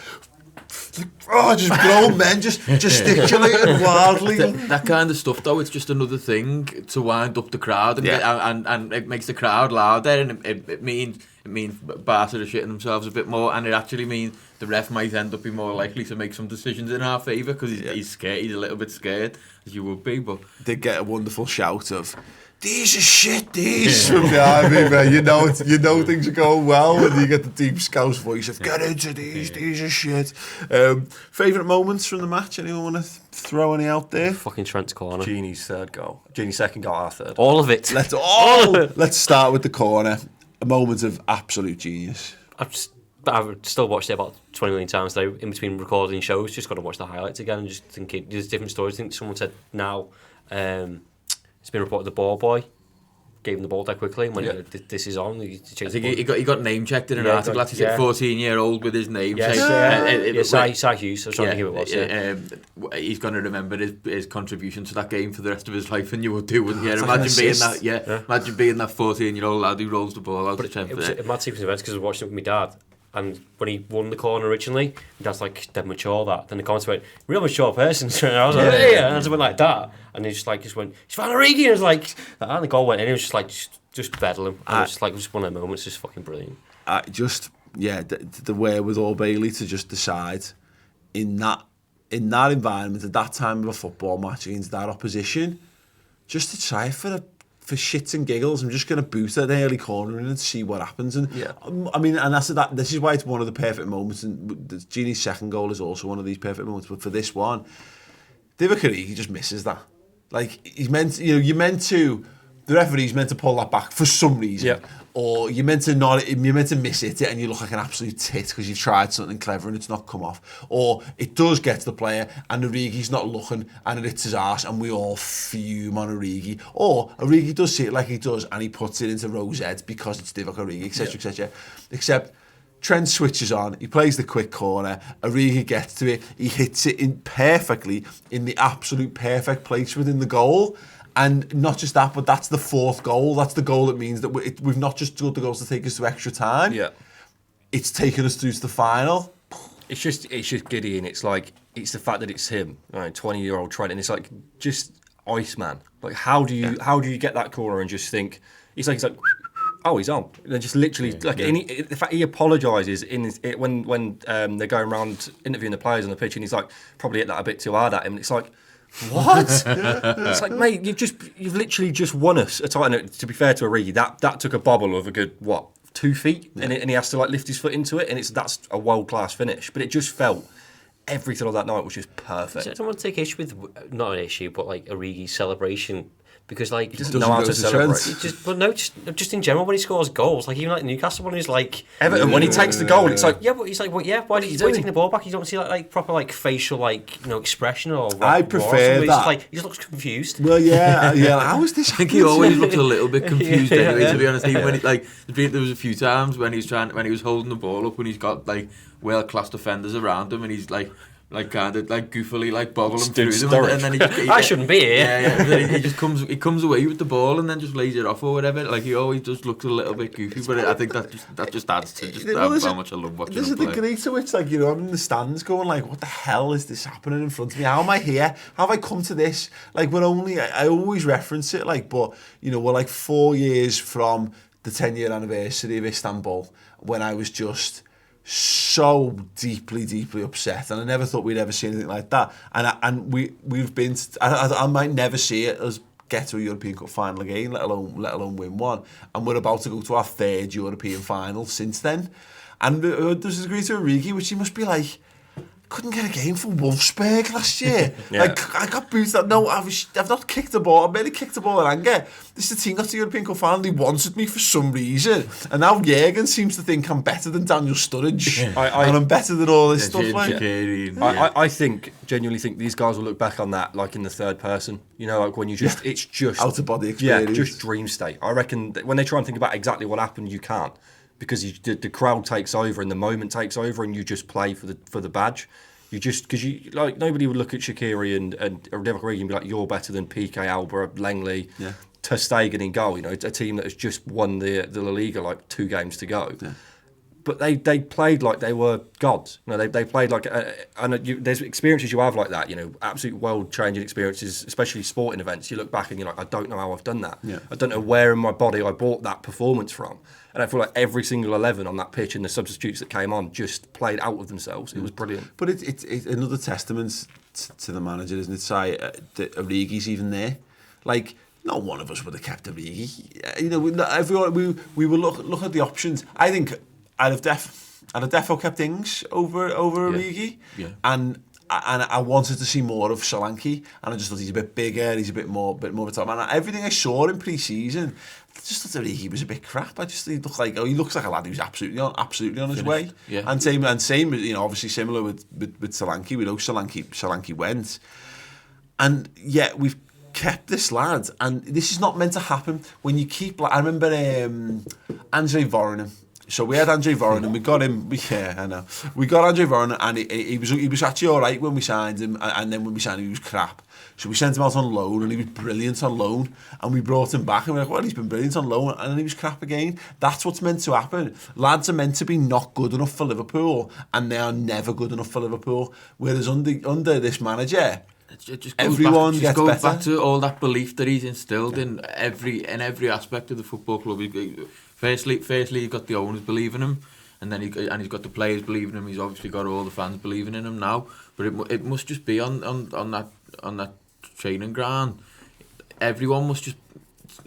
just grown men just gesticulating wildly. That kind of stuff, though, it's just another thing to wind up the crowd, and it makes the crowd louder, and it means Barca are shitting themselves a bit more, and it actually means the ref might end up being more likely to make some decisions in our favour, because he's scared. He's a little bit scared, as you would be. But they get a wonderful shout of, "These are shit, these." From behind me, man. You know things are going well when you get the deep Scouse voice of, "Get into these are shit." Favourite moments from the match? Anyone want to throw any out there? Fucking Trent's corner. Genie's third goal. Genie's second goal, our third. All of it. Let's start with the corner. A moment of absolute genius. I've still watched it about 20 million times though, in between recording shows. Just got to watch the highlights again and just thinking there's different stories. I think someone said now it's been reported the ball boy gave him the ball that quickly, and when this is on, he got name checked in an article. He said 14-year-old with his name. Cy Hughes. I was trying to think who it was. He's going to remember his contribution to that game for the rest of his life, and you would do, wouldn't you? Imagine being that. Imagine being that 14-year-old lad who rolls the ball out. But it was a mad sequence of events because I was watching it with my dad. And when he won the corner originally, my dad's like, dead mature that. Then the comments went, real mature person. And I was like, yeah. And I went like that. And he just went, it's Van Origi. And it was like, and the goal went in. It was just like, just bedlam him. And it was just like, just one of the moments, just fucking brilliant. The wherewithal, Bailey, to just decide in that environment, at that time of a football match against that opposition, just to try for for shits and giggles, I'm just going to boot at the early corner and see what happens. And I mean, and this is why it's one of the perfect moments. And Gini's second goal is also one of these perfect moments. But for this one, Divock Origi just misses that. Like, you're meant to, the referee's meant to pull that back for some reason, or you're meant to miss it and you look like an absolute tit because you've tried something clever and it's not come off, or it does get to the player and Origi's not looking and it hits his arse and we all fume on Origi, or Origi does see it like he does and he puts it into Rose Ed because it's Divock Origi, etc, etc. Except Trent switches on, he plays the quick corner, Origi gets to it, he hits it in perfectly in the absolute perfect place within the goal. And not just that, but that's the fourth goal. That's the goal that means that we've not just scored the goals to take us to extra time. Yeah, it's taken us through to the final. It's just giddy, and it's like it's the fact that it's him, 20-year-old Trent, and it's like just Iceman. Like how do you get that corner and just think he's like oh, he's on. They're just literally the fact he apologises when they're going around interviewing the players on the pitch, and he's like probably hit that a bit too hard at him, and it's like. What? It's like, mate, you've literally just won us a title. To be fair to Origi, that took a bobble of a good 2 feet, and he has to like lift his foot into it, and that's a world class finish. But it just felt everything of that night was just perfect. I don't want to take issue with not an issue, but like Origi's celebration. Because like he doesn't know how to celebrate. Just in general when he scores goals, like even like Newcastle when he's like Everton when he takes the goal, it's like but he's like, why are you taking the ball back? You don't see like proper like facial expression or. I prefer that. He just looks confused. Well, yeah. How is this? I think he always looks a little bit confused anyway. To be honest, even when there was a few times when he was holding the ball up when he's got like world class defenders around him and he's like kind of like goofily like boggling through them, and then I shouldn't be here. Yeah. Then he just comes away with the ball and then just lays it off or whatever. Like he always just looks a little bit goofy, but I think that just adds to how much I love watching him play. There's a degree to which I'm in the stands going like, what the hell is this happening in front of me? How am I here? How have I come to this? Like I always reference it but we're like 4 years from the 10-year anniversary of Istanbul when I was just so deeply upset, and I never thought we'd ever see anything like that. And we've been. I might never see it as get to a European Cup final again, let alone win one. And we're about to go to our third European final since then. And there's a degree to Origi, which he must be like. Couldn't get a game for Wolfsburg last year. Like I got booted up. No, I've not kicked the ball. I've barely kicked the ball in anger. This is the team got to the European Cup final. They wanted me for some reason, and now Jürgen seems to think I'm better than Daniel Sturridge, and I'm better than all this stuff. I genuinely think these guys will look back on that like in the third person. Like when it's just out of body experience. Yeah, just dream state. I reckon that when they try and think about exactly what happened, you can't. Because the crowd takes over and the moment takes over, and you just play for the badge. Because nobody would look at Shaqiri and Divock Origi and be like, you're better than PK, Alba, Langley, Ter Stegen in goal. A team that has just won the La Liga like 2 games to go. Yeah. But they played like they were gods. They played like there's experiences you have like that. Absolute world-changing experiences, especially sporting events. You look back and you're like, I don't know how I've done that. Yeah. I don't know where in my body I bought that performance from. And I feel like every single 11 on that pitch and the substitutes that came on just played out of themselves. It was brilliant. But it's another testament to the manager, isn't it? Say that Origi's even there. Like, not one of us would have kept Origi. Everyone we will look at the options. I think I'd have defo kept Ings over Origi. Yeah. And I wanted to see more of Solanke, and I just thought he's a bit bigger, he's a bit more of a top man. Everything I saw in pre-season, I just thought he was a bit crap. He looks like a lad who's absolutely on his way. Yeah. And same, obviously similar with Solanke. We know Solanke went, and yet we've kept this lad, and this is not meant to happen when you keep. I remember Andrei Voronin. So we had Andrei Voronin, we got him. Yeah, I know. We got Andrei Voronin, and he was actually all right when we signed him, and then when we signed him, he was crap. So we sent him out on loan, and he was brilliant on loan. And we brought him back, and we're like, well, he's been brilliant on loan, and then he was crap again. That's what's meant to happen. Lads are meant to be not good enough for Liverpool, and they are never good enough for Liverpool. Whereas under this manager, everyone gets better. Goes back to all that belief that he's instilled in every aspect of the football club. Firstly, you've got the owners believing him, and then he's got the players believing him. He's obviously got all the fans believing in him now. But it must just be on that training ground. Everyone must just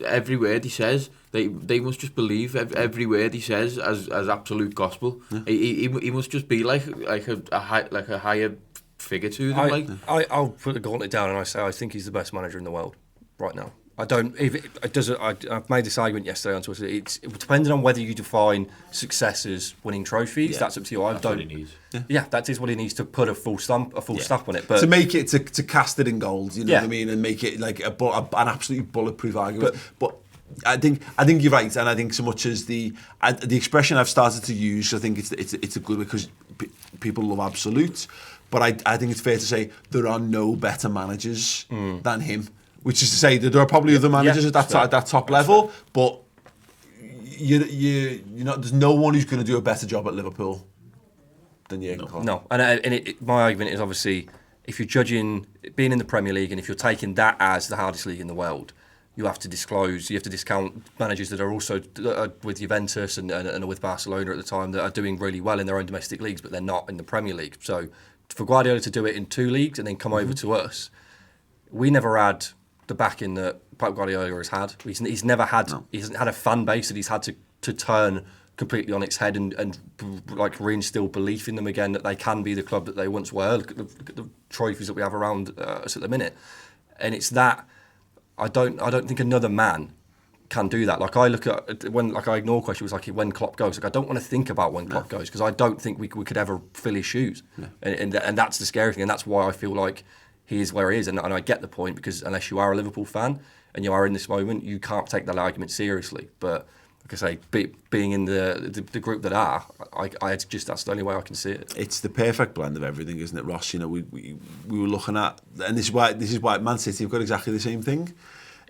every word he says. They must just believe every word he says as absolute gospel. Yeah. He must just be like a higher figure to them. I'll put the gauntlet down and I say I think he's the best manager in the world right now. I don't. I've made this argument yesterday on Twitter. It's depending on whether you define success as winning trophies. Yeah, that's up to you. I don't. What he needs. Yeah, that is what he needs to put a full stamp on it. But to make it to cast it in gold, you know what I mean, and make it like an absolutely bulletproof argument. But I think you're right, and I think so much as the expression I've started to use, I think it's a good because people love absolute. But I think it's fair to say there are no better managers than him. Which is to say that there are probably other managers at that top level, but you know, there's no one who's going to do a better job at Liverpool than Jurgen Klopp. No, and my argument is obviously if you're judging being in the Premier League and if you're taking that as the hardest league in the world, you have to discount managers that are also with Juventus and are with Barcelona at the time that are doing really well in their own domestic leagues, but they're not in the Premier League. So for Guardiola to do it in 2 leagues and then come over to us, we never had the backing that Pep Guardiola has had. He's never had. No. He hasn't had a fan base that he's had to turn completely on its head and like reinstill belief in them again that they can be the club that they once were. Look at the trophies that we have around us at the minute, and it's that I don't think another man can do that. Like I look at when I ignore questions like when Klopp goes. Like I don't want to think about when Klopp goes because I don't think we could ever fill his shoes, and that's the scary thing, and that's why I feel like he is where he is, and I get the point because unless you are a Liverpool fan and you are in this moment, you can't take that argument seriously. But like I say, being in the group that are, I just that's the only way I can see it. It's the perfect blend of everything, isn't it, Ross? You know, we were looking at, and this is why Man City have got exactly the same thing,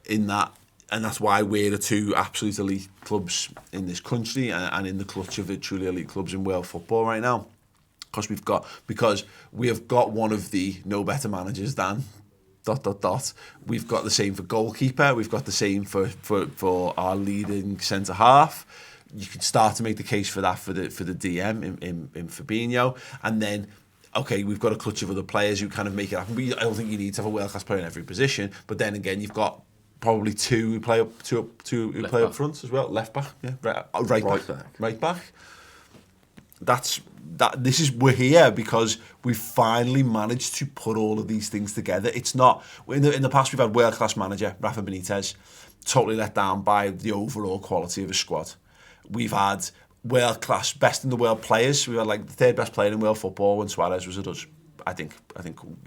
in that, and that's why we're the 2 absolute elite clubs in this country and in the clutch of the truly elite clubs in world football right now. Because we have got one of the no better managers than ... We've got the same for goalkeeper. We've got the same for our leading centre half. You could start to make the case for that for the DM in Fabinho, and then we've got a clutch of other players who kind of make it happen. But I don't think you need to have a world class player in every position. But then again, you've got probably 2 who play up front as well. Left back, right back. We're here because we've finally managed to put all of these things together. It's not in the past we've had world class manager Rafa Benitez, totally let down by the overall quality of his squad. We've had world class, best in the world players. We had like the 3rd best player in world football when Suarez was at us. I think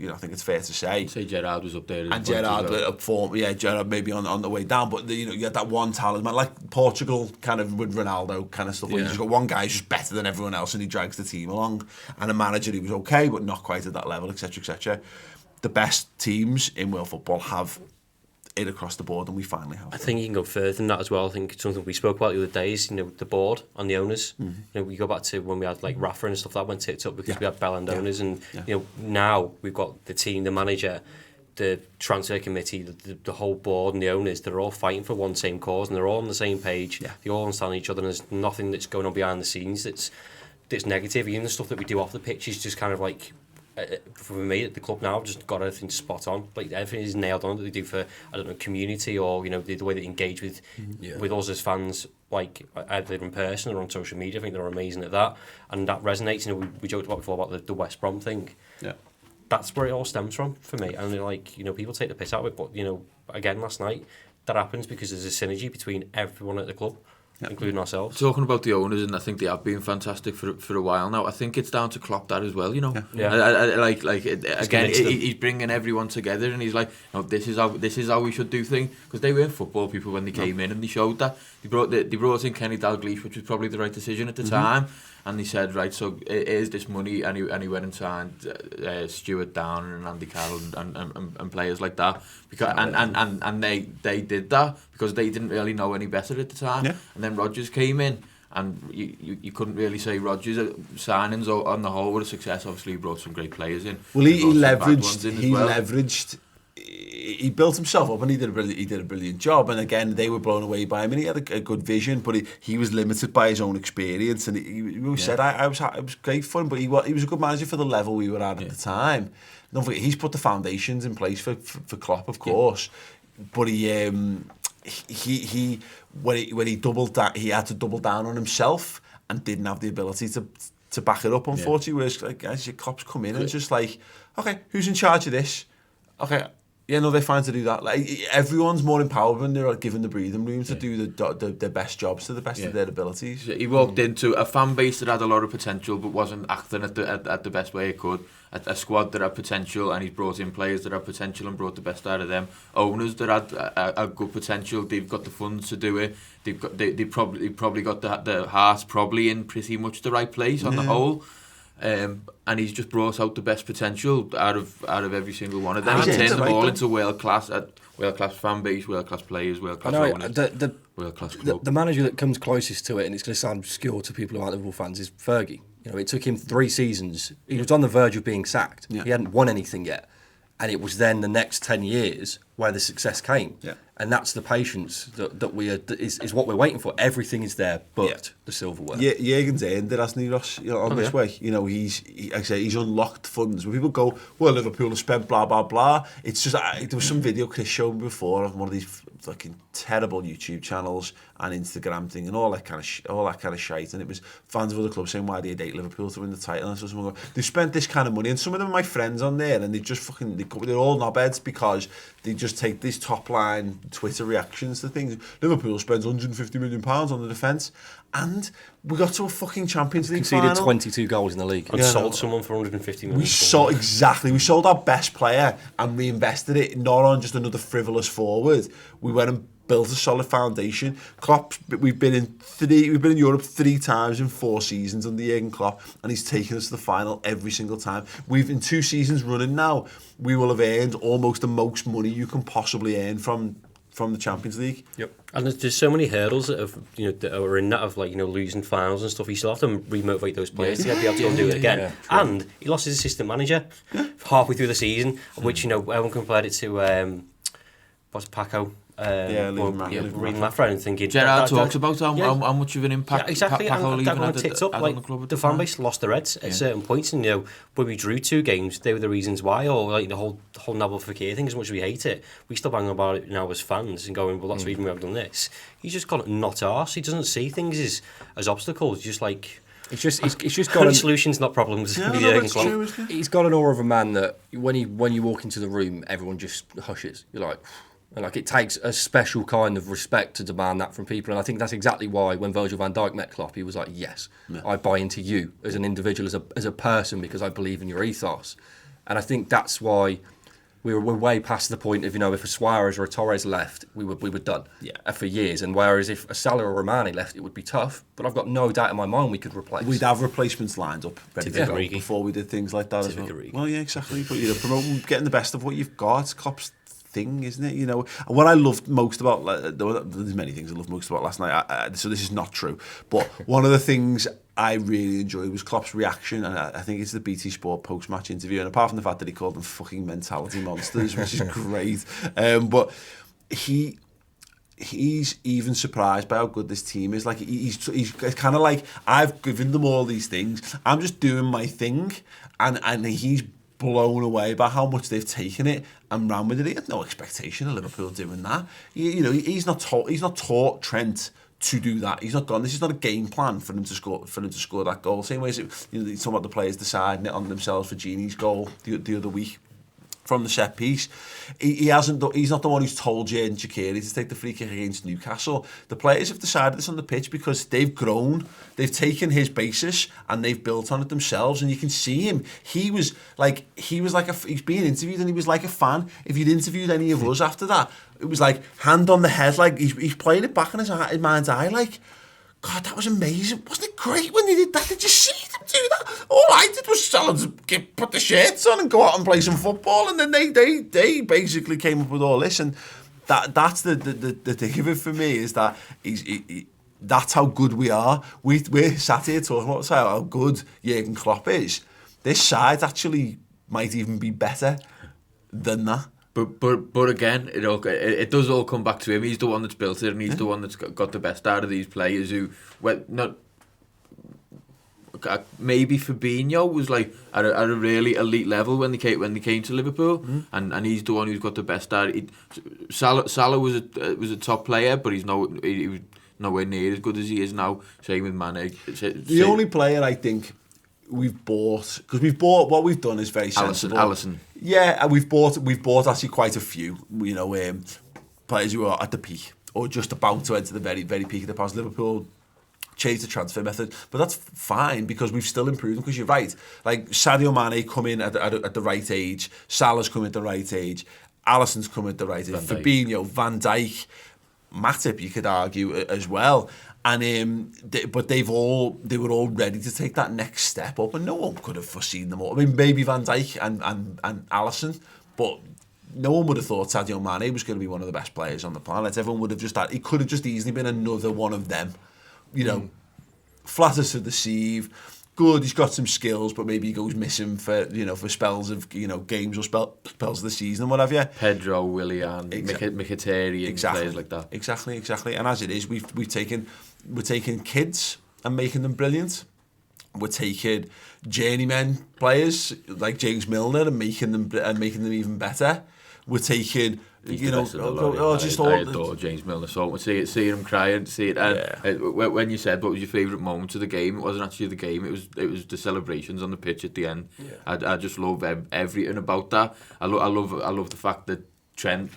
it's fair to say. I'd say Gerrard was up there. And Gerrard up form. Yeah, Gerrard maybe on the way down. But you had that one talent, man, like Portugal, kind of with Ronaldo, kind of stuff. Where you just got one guy who's just better than everyone else, and he drags the team along. And a manager who was okay, but not quite at that level, etc., etc. The best teams in world football have it across the board, and we finally have. I think you can go further than that as well. I think it's something we spoke about the other day is, the board on the owners. We go back to when we had like Rafa and stuff that went tits up because we had Bell and owners, and now we've got the team, the manager, the transfer committee, the whole board and the owners. They're all fighting for one same cause, and they're all on the same page. They all understand each other, and there's nothing that's going on behind the scenes that's negative. Even the stuff that we do off the pitch is just kind of like. For me at the club now, I've just got everything spot on. Like everything is nailed on that they do for community or the way they engage with us as fans, like either in person or on social media. I think they're amazing at that, and that resonates. We joked about before about the West Brom thing. Yeah, that's where it all stems from for me. And people take the piss out of it, but again last night that happens because there's a synergy between everyone at the club. Including ourselves. Talking about the owners, and I think they have been fantastic for a while now. I think it's down to Klopp that as well. Again, he's bringing everyone together, and he's like, this is how we should do things. Because they weren't football people when they came in, and they showed that. They brought in Kenny Dalglish, which was probably the right decision at the time. And he said, right, so here's this money, and he went and signed Stuart Down and Andy Carroll and players like that. Because and they did that because they didn't really know any better at the time. Yeah. And then Rodgers came in, and you couldn't really say Rodgers' signings on the whole were a success. Obviously, he brought some great players in. Well, he leveraged. He built himself up, and he did a brilliant job. And again, they were blown away by him, and he had a good vision, but he was limited by his own experience. And he always said, "I was great for him," but he was a good manager for the level we were at the time. Don't forget, he's put the foundations in place for Klopp, of course. But he when he doubled that, he had to double down on himself and didn't have the ability to back it up, unfortunately. Whereas, like, guys, your Klopp's come in and just like, okay, who's in charge of this? Okay, yeah, no, they're fine to do that. Like, everyone's more empowered when they're given the breathing room to do the best jobs to the best of their abilities. He walked into a fan base that had a lot of potential but wasn't acting at the best way it could. A squad that had potential, and he's brought in players that had potential and brought the best out of them. Owners that had a good potential, they've got the funds to do it. They probably got the hearts probably in pretty much the right place on the whole. And he's just brought out the best potential out of every single one of them and turned them all into world class fan base, world class players, world class owners, world class club. The manager that comes closest to it, and it's going to sound obscure to people who aren't Liverpool fans, is Fergie. You know, it took him 3 seasons. He was on the verge of being sacked. He hadn't won anything yet, and it was then the next 10 years where the success came. And that's the patience that is what we're waiting for. Everything is there, but the silverware. Yeah, Jürgen's earned it, hasn't he, Ross? You know, on this way. You know, he's unlocked funds. When people go, well, Liverpool have spent blah blah blah. It's just there was some video Chris showed me before of one of these fucking terrible YouTube channels and Instagram thing and all that kind of shite. And it was fans of other clubs saying, why do you date Liverpool to win the title? And so someone go, they've spent this kind of money, and some of them are my friends on there, and they just fucking they're all knobheads because they just take these top line Twitter reactions to things. Liverpool spends £150 million on the defence, and we got to a fucking Champions League conceded final. 22 goals in the league. And sold someone for 150 million. We sold our best player and reinvested it not on just another frivolous forward. We went and built a solid foundation. Klopp, we've been in Europe 3 times in 4 seasons under Jurgen Klopp, and he's taken us to the final every single time. We've in 2 seasons running now, we will have earned almost the most money you can possibly earn from the Champions League. Yep. And there's so many hurdles that are in that of, like, losing finals and stuff. You still have to remotivate those players to be able to go and do it again. And he lost his assistant manager halfway through the season, which everyone compared it to Paco. Reading that friend and thinking Gerrard talks about how much of an impact exactly, Paco and that one ticked up. Like, the fan base lost their heads at certain points, and when we drew 2 games, they were the reasons why. Or like the whole Nabil Fekir thing, as much as we hate it, we still bang about it now as fans and going, well, that's the reason we have done this. He's just got not arse. He doesn't see things as obstacles. Just like It's just got solutions, not problems. He's got an aura of a man that when you walk into the room, everyone just hushes. You're like. And like, it takes a special kind of respect to demand that from people, and I think that's exactly why when Virgil van Dijk met Klopp, he was like, "Yes, I buy into you as an individual, as a person, because I believe in your ethos." And I think that's why we're way past the point of if a Suarez or a Torres left, we were done for years. And whereas if a Salah or Romani left, it would be tough. But I've got no doubt in my mind we could replace. We'd have replacements lined up ready to go before we did things like that as well. Well, yeah, exactly. But promoting, getting the best of what you've got, Klopp's thing, isn't it? And what I loved most about, there's many things I loved most about last night, so this is not true, but one of the things I really enjoyed was Klopp's reaction, and I think it's the BT Sport post-match interview, and apart from the fact that he called them fucking mentality monsters, which is great, but he's even surprised by how good this team is. Like, he's kind of like, I've given them all these things, I'm just doing my thing, and he's blown away by how much they've taken it and ran with it. He had no expectation of Liverpool doing that. He's not taught Trent to do that. He's not gone. This is not a game plan for him to score that goal. Same way as he's talking about the players deciding it on themselves for Gini's goal the other week from the set piece. He's not the one who's told Xherdan Shaqiri to take the free kick against Newcastle. The players have decided this on the pitch because they've grown, they've taken his basis and they've built on it themselves, and you can see him. He's being interviewed and he was like a fan. If you'd interviewed any of us after that, it was like hand on the head, like he's playing it back in his mind's eye, like, God, that was amazing. Wasn't it great when they did that? Did you see them do that? All I did was tell them to put the shirts on and go out and play some football, and then they basically came up with all this, and that's the thing of it for me, is that that's how good we are. We're sat here talking about how good Jurgen Klopp is. This side actually might even be better than that. But again, it does all come back to him. He's the one that's built it, and he's the one that's got the best out of these players who, maybe Fabinho was like at a really elite level when they came to Liverpool, and he's the one who's got the best start. Salah was a top player, but he was nowhere near as good as he is now. Same with Mane. The only player I think we've bought, because what we've done is very sensible. Alisson. Yeah, and we've bought actually quite a few, players who are at the peak or just about to enter the very, very peak of the past. Liverpool changed the transfer method, but that's fine because we've still improved them. Because you're right, like Sadio Mane come in at the right age, Salah's come at the right age, Alisson's come at the right age, Fabinho, Van Dijk, Matip, you could argue as well. And but they were all ready to take that next step up, and no one could have foreseen them all. I mean, maybe Van Dijk and Alisson, but no one would have thought Sadio Mane was going to be one of the best players on the planet. Everyone would have just thought he could have just easily been another one of them. Flatter to deceive. Good, he's got some skills, but maybe he goes missing for spells of games or spells of the season and whatever. Pedro, Willian, Mkhitaryan, players like that. Exactly. And as it is, we're taking kids and making them brilliant. We're taking journeymen players like James Milner and making them even better. We're taking. I adore James Milner so much. Seeing him crying, when you said what was your favourite moment of the game, it wasn't actually the game. It was the celebrations on the pitch at the end. Yeah. I just love everything about that. I love the fact that Trent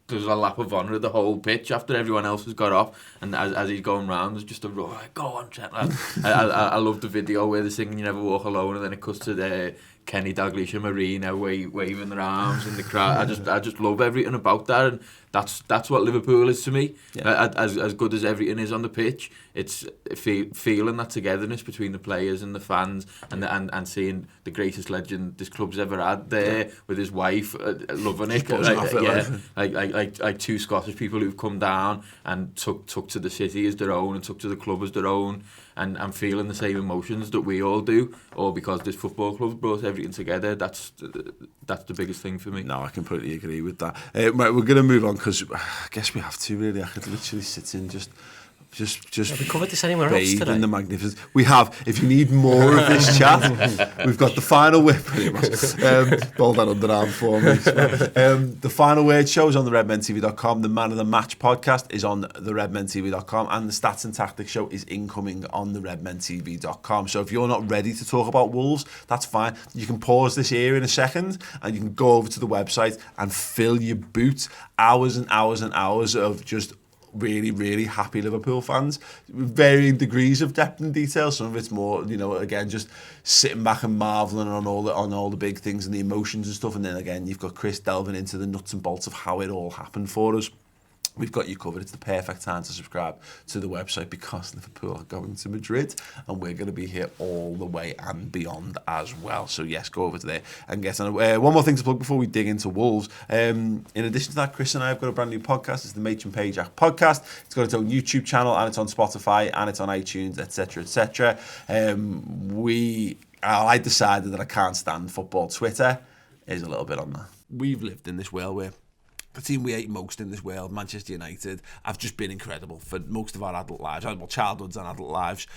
does a lap of honour of the whole pitch after everyone else has got off, and as he's going round, there's just a roar. Go on, Trent, lad. I love the video where they're singing "You Never Walk Alone," and then it cuts to Kenny Dalglish and Marina waving their arms in the crowd. I just love everything about that, and that's what Liverpool is to me. Yeah. As good as everything is on the pitch, it's feeling that togetherness between the players and the fans, and seeing the greatest legend this club's ever had there with his wife, loving it. Like two Scottish people who've come down and took to the city as their own and took to the club as their own, and feeling the same emotions that we all do, all because this football club brought everything together. That's the biggest thing for me. No, I completely agree with that. Right, we're going to move on because I guess we have to really. I could literally sit in just have we covered this anywhere else today? In the magnificence. We have. If you need more of this chat, we've got the final whip. Hold that underarm for me. The final word show is on the redmentv.com. The Man of the Match podcast is on the redmentv.com, and the Stats and Tactics show is incoming on the redmentv.com. So if you're not ready to talk about Wolves, that's fine. You can pause this here in a second, and you can go over to the website and fill your boot. Hours and hours and hours of just really, really happy Liverpool fans, varying degrees of depth and detail. Some of it's more, again, just sitting back and marvelling on all the big things and the emotions and stuff. And then again, you've got Chris delving into the nuts and bolts of how it all happened for us. We've got you covered. It's the perfect time to subscribe to the website because Liverpool are going to Madrid and we're going to be here all the way and beyond as well. So yes, go over to there and get on. One more thing to plug before we dig into Wolves. In addition to that, Chris and I have got a brand new podcast. It's the Mach and Pajak podcast. It's got its own YouTube channel and it's on Spotify and it's on iTunes, etc., etc. I decided that I can't stand football Twitter. Is a little bit on that. We've lived in this world where the team we hate most in this world, Manchester United, have just been incredible for most of our adult lives, well, childhoods and adult lives.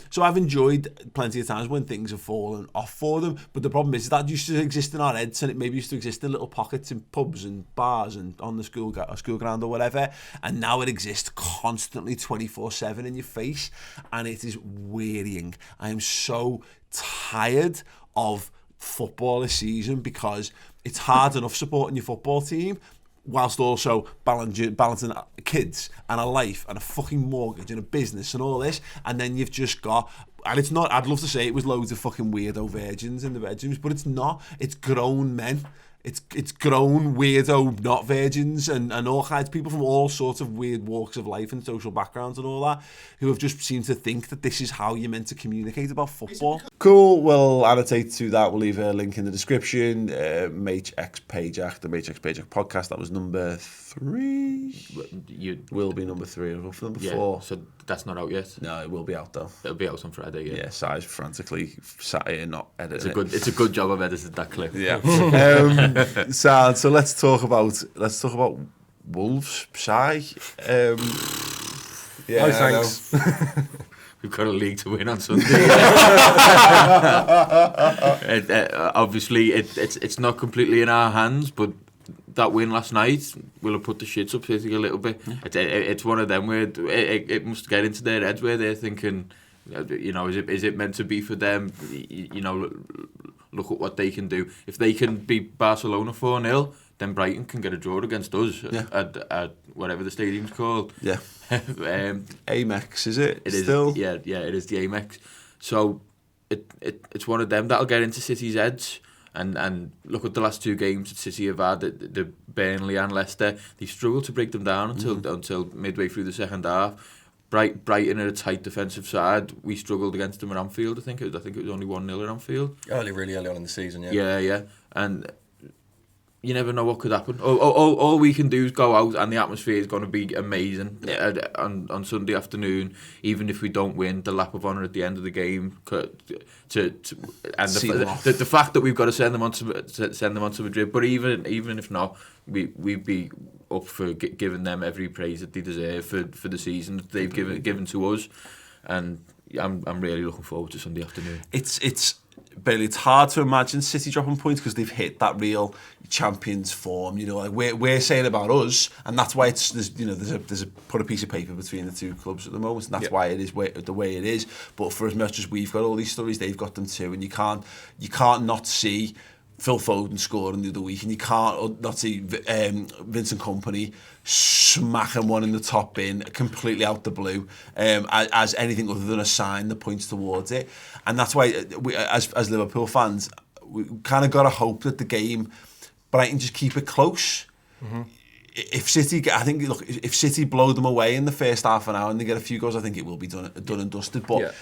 So I've enjoyed plenty of times when things have fallen off for them, but the problem is that used to exist in our heads, and it maybe used to exist in little pockets in pubs and bars and on the school ground or whatever, and now it exists constantly 24/7 in your face, and it is wearying. I am so tired of football this season because it's hard enough supporting your football team whilst also balancing kids and a life and a fucking mortgage and a business and all this, and then you've just got, and it's not, I'd love to say it was loads of fucking weirdo virgins in the bedrooms, but it's not. It's grown men. It's grown weirdo not virgins and all kinds of people from all sorts of weird walks of life and social backgrounds and all that who have just seemed to think that this is how you're meant to communicate about football. Cool, we'll annotate to that. We'll leave a link in the description. Mach X Pajak, the Mach X Pajak podcast. That was number 3. You will be number 3 or number 4. So that's not out yet. No, it will be out though. It'll be out on Friday. Yeah, Si's frantically sat here not editing. It's a good job I've edited that clip. Yeah. So let's talk about Wolves. Si. Thanks. we've got a league to win on Sunday. Obviously, it's not completely in our hands, but that win last night will have put the shits up City a little bit. It's one of them where it must get into their heads where they're thinking, is it meant to be for them? Look at what they can do. If they can beat Barcelona 4-0, then Brighton can get a draw against us at whatever the stadium's called. Yeah. Amex, is it? It is. Still? Yeah, it is the Amex. So it's one of them that'll get into City's heads. And look at the last two games that City have had, the Burnley and Leicester. They struggled to break them down until midway through the second half. Brighton are a tight defensive side. We struggled against them at Anfield. I think it was only 1-0 at Anfield. Really early on in the season. Yeah. And you never know what could happen. All we can do is go out, and the atmosphere is going to be amazing on Sunday afternoon. Even if we don't win, the lap of honour at the end of the game, the fact that we've got to send them on to Madrid. But even if not, we'd be up for giving them every praise that they deserve for the season that they've given to us. And I'm really looking forward to Sunday afternoon. Bailey, it's hard to imagine City dropping points because they've hit that real champions form. Like we're saying about us, and that's why there's a put a piece of paper between the two clubs at the moment, and that's why it is the way it is. But for as much as we've got all these stories, they've got them too, and you can't not see Phil Foden scoring the other week, and you can't not see Vincent Kompany smacking one in the top bin completely out the blue as anything other than a sign that points towards it. And that's why we, as Liverpool fans, we kind of got to hope that the game, Brighton just keep it close. Mm-hmm. If City blow them away in the first half an hour and they get a few goals, I think it will be done and dusted. But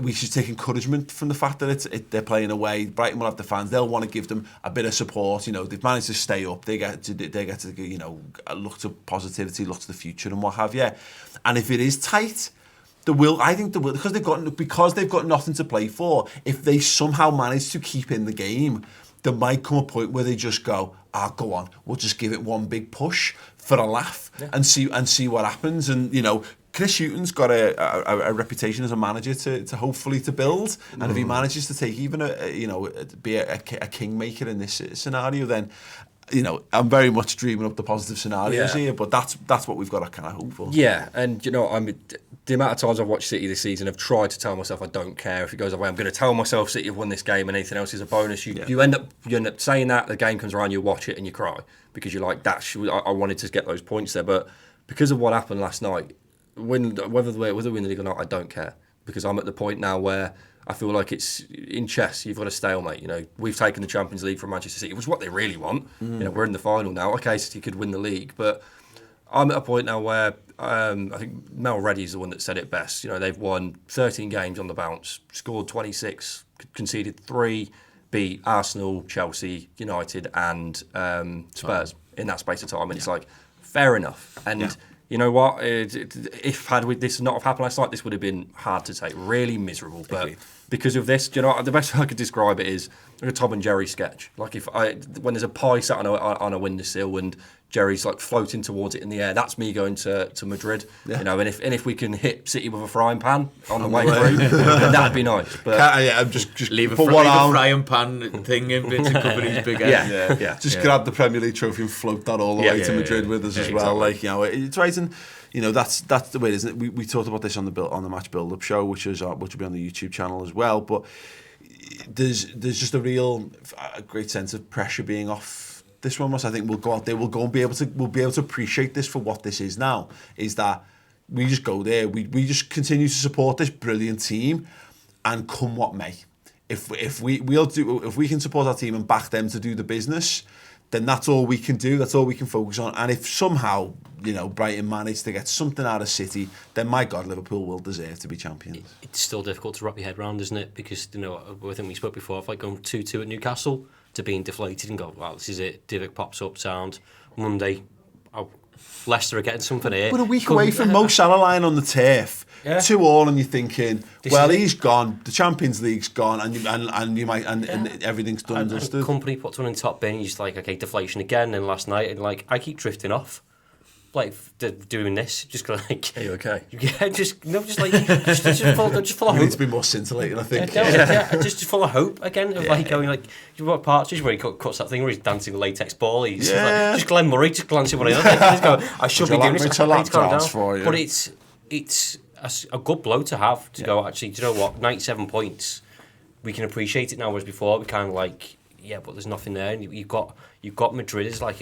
we should take encouragement from the fact that they're playing away. Brighton will have the fans; they'll want to give them a bit of support. They've managed to stay up. They get to look to positivity, look to the future, and what have you. And if it is tight, I think because they've got nothing to play for. If they somehow manage to keep in the game, there might come a point where they just go, go on, we'll just give it one big push for a laugh and see what happens. And Chris Hughton's got a reputation as a manager to hopefully to build, and if he manages to take even be a kingmaker in this scenario, then I'm very much dreaming up the positive scenarios here. But that's what we've got to kind of hope for. Yeah, and the amount of times I've watched City this season, I've tried to tell myself I don't care if it goes away. I'm going to tell myself City have won this game, and anything else is a bonus. You end up saying that, the game comes around, you watch it and you cry because you're like, I wanted to get those points there, but because of what happened last night. Whether we win the league or not, I don't care, because I'm at the point now where I feel like it's in chess. You've got a stalemate. We've taken the Champions League from Manchester City, which is what they really want. We're in the final now. Okay, City could win the league, but I'm at a point now where I think Mel Reddy's the one that said it best. They've won 13 games on the bounce, scored 26, conceded 3, beat Arsenal, Chelsea, United, and Spurs in that space of time, and it's like fair enough. And you know what? If this not have happened last night, this would have been hard to take, really miserable. But because of this, the best way I could describe it is like a Tom and Jerry sketch. Like when there's a pie sat on a windowsill and Jerry's like floating towards it in the air, that's me going to Madrid. And if we can hit City with a frying pan on the way through, then that'd be nice. But I'm just leave a frying pan thing in Vincent Kompany's big head. Just grab the Premier League trophy and float that all the way to Madrid with us as well. Exactly. It's right, and that's the way, isn't it? We talked about this on the match build-up show, which will be on the YouTube channel as well. But there's just a great sense of pressure being off this one. I think we'll go out there, we'll be able to appreciate this for what this is now. Is that we just go there, we just continue to support this brilliant team, and come what may. If we can support our team and back them to do the business, then that's all we can do. That's all we can focus on. And if somehow Brighton manage to get something out of City, then my God, Liverpool will deserve to be champions. It's still difficult to wrap your head around, isn't it? Because I think we spoke before of going 2-2 at Newcastle to being deflated and go, well, this is it. Divock pops up, sound. Monday, Leicester are getting something here. But a week away from Mo Salah lying on the turf, 2-2, and you're thinking, he's gone. The Champions League's gone, and you might, and everything's done and dusted. Kompany puts one in top bin. He's like, okay, deflation again. And last night, and I keep drifting off. like doing this, just go like, Are you okay? yeah, just just full of You need hope. to be more scintillating, I think. Just full of hope again. Of like going like, you what Partridge where he cuts that thing where he's dancing with latex ball. He's like, just Glenn Murray just glancing one another. Just go, I should be doing this. I need to calm down. But it's a good blow to have to go. Actually, do you know what? 97 points. We can appreciate it now, whereas before we kind of like, yeah, but there's nothing there. And you've got Madrid as like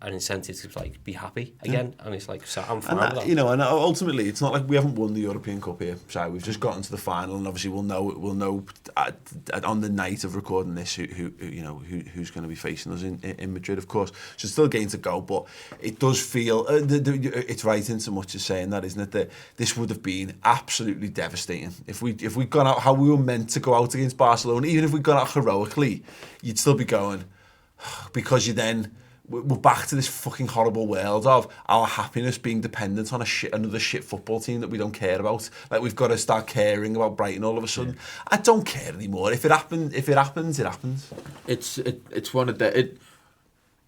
an incentive to like be happy again, and it's like, so I'm fine with that. You know, and ultimately, it's not like we haven't won the European Cup here. So we've just gotten to the final, and obviously we'll know on the night of recording this who's going to be facing us in Madrid, of course. So it's still a game to go, but it does feel it's right in so much as saying that, isn't it? That this would have been absolutely devastating if we'd gone out how we were meant to go out against Barcelona. Even if we'd gone out heroically, you'd still be going, because you then. We're back to this fucking horrible world of our happiness being dependent on another shit football team that we don't care about. Like, we've got to start caring about Brighton all of a sudden. I don't care anymore. If it happens, it happens. It's one of the.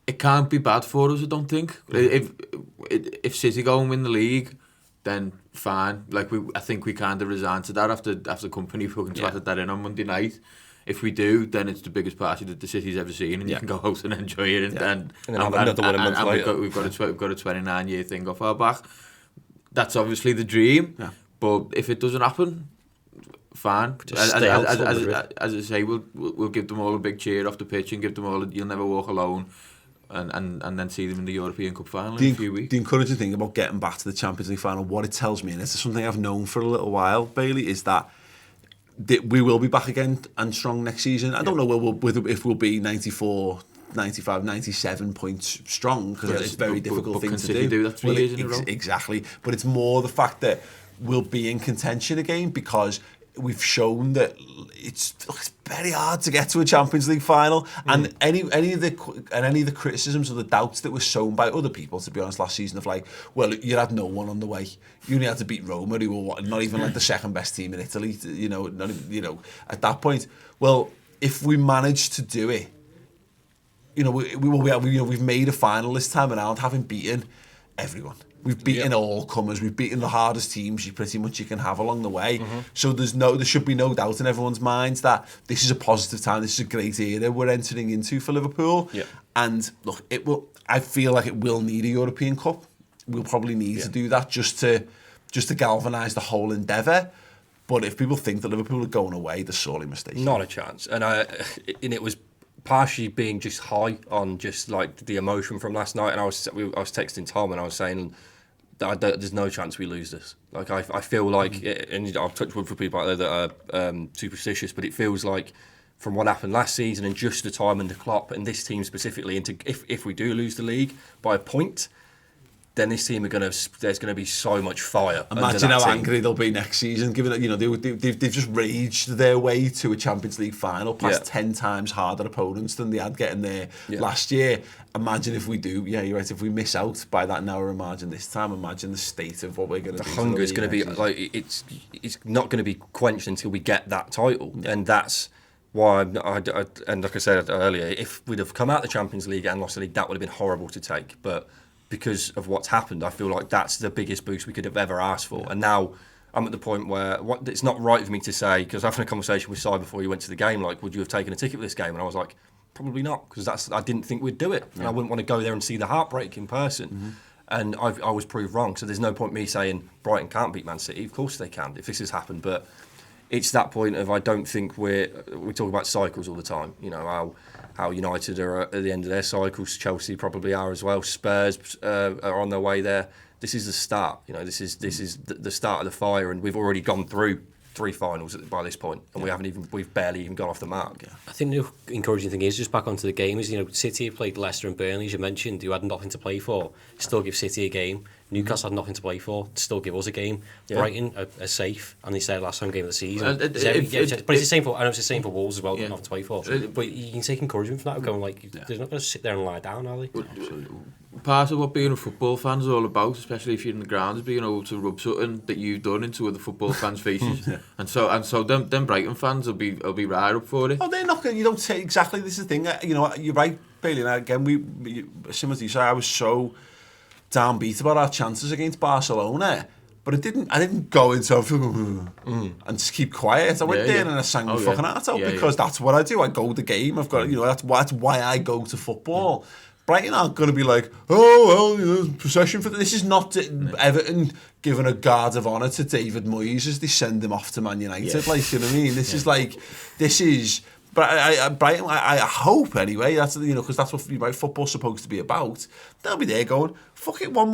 It can't be bad for us, I don't think. If City go and win the league, then fine. Like, I think we kind of resigned to that after Company fucking twatted that in on Monday night. If we do, then it's the biggest party that the city's ever seen, and you can go out and enjoy it. And then have another one a month later. We've got a 29-year thing off our back. That's obviously the dream. Yeah. But if it doesn't happen, fine. As I say, we'll give them all a big cheer off the pitch and give them all you'll never walk alone. And then see them in the European Cup final in a few weeks. The encouraging thing about getting back to the Champions League final, what it tells me, and it's something I've known for a little while, Bailey, is that we will be back again and strong next season. I don't know if we'll be 94, 95, 97 points strong, because it's a very difficult thing to do that 3 years in a row. Exactly. But it's more the fact that we'll be in contention again, because we've shown that it's very hard to get to a Champions League final, and any of the criticisms or the doubts that were sown by other people, to be honest, last season, of like, well, you had no one on the way. You only had to beat Roma, who were not even like the second best team in Italy. Not even, at that point. Well, if we manage to do it, we've made a final this time around, having beaten everyone. We've beaten all comers. We've beaten the hardest teams you can have along the way. So there should be no doubt in everyone's minds that this is a positive time. This is a great era we're entering into for Liverpool. Yeah. And look, I feel like it will need a European Cup. We'll probably need to do that just to galvanise the whole endeavour. But if people think that Liverpool are going away, they're sorely mistaken. Not a chance. And it was partially being just high on just like the emotion from last night. And I was texting Tom and I was saying, there's no chance we lose this. Like, I feel like, and I've touched wood for people out there that are superstitious, but it feels like from what happened last season and just the time and the Klopp and this team specifically, and if we do lose the league by a point, then this team there's going to be so much fire. Imagine how angry they'll be next season, given that they've just raged their way to a Champions League final past 10 times harder opponents than they had getting there last year. Imagine if we do, you're right, if we miss out by that narrower margin this time, imagine the state of what we're going to do. The hunger is going to be, like, it's not going to be quenched until we get that title. Yeah. And that's why, and like I said earlier, if we'd have come out the Champions League and lost the league, that would have been horrible to take. But because of what's happened, I feel like that's the biggest boost we could have ever asked for. And now I'm at the point where it's not right for me to say, because I was having a conversation with Si before you went to the game, like, would you have taken a ticket for this game? And I was like, probably not, because I didn't think we'd do it. And I wouldn't want to go there and see the heartbreak in person. And I was proved wrong. So there's no point me saying Brighton can't beat Man City. Of course they can, if this has happened. But it's that point of, I don't think we talk about cycles all the time. How United are at the end of their cycles, Chelsea probably are as well. Spurs are on their way there. This is the start. This is the start of the fire, and we've already gone through 3 finals by this point, and we've barely even gone off the mark. I think the encouraging thing is, just back onto the games. City have played Leicester and Burnley, as you mentioned, who had nothing to play for. Still give City a game. Newcastle had nothing to play for, still give us a game. Brighton are safe, and they said last home game of the season. But it's the same for, I know it's the same for Wolves as well, nothing to play for. But you can take encouragement from that, going like, they're not going to sit there and lie down, are they? Part of what being a football fan is all about, especially if you're in the ground, is being able to rub something that you've done into other football fans' faces. and so them Brighton fans will be right up for it. Oh, they're not going. You don't say exactly. This is the thing. You're right, Bailey. And again, similar to you, so I was so downbeat about our chances against Barcelona. But I didn't go into and just keep quiet. I went there and I sang my fucking heart out because that's what I do. I go the game. I've got, that's why I go to football. Brighton aren't going to be like, oh, well, possession for this. Is not Everton giving a guard of honour to David Moyes as they send him off to Man United. Like, you know what I mean? This is. But Brighton, I hope anyway. That's because that's what football's supposed to be about. They'll be there going, fuck it, one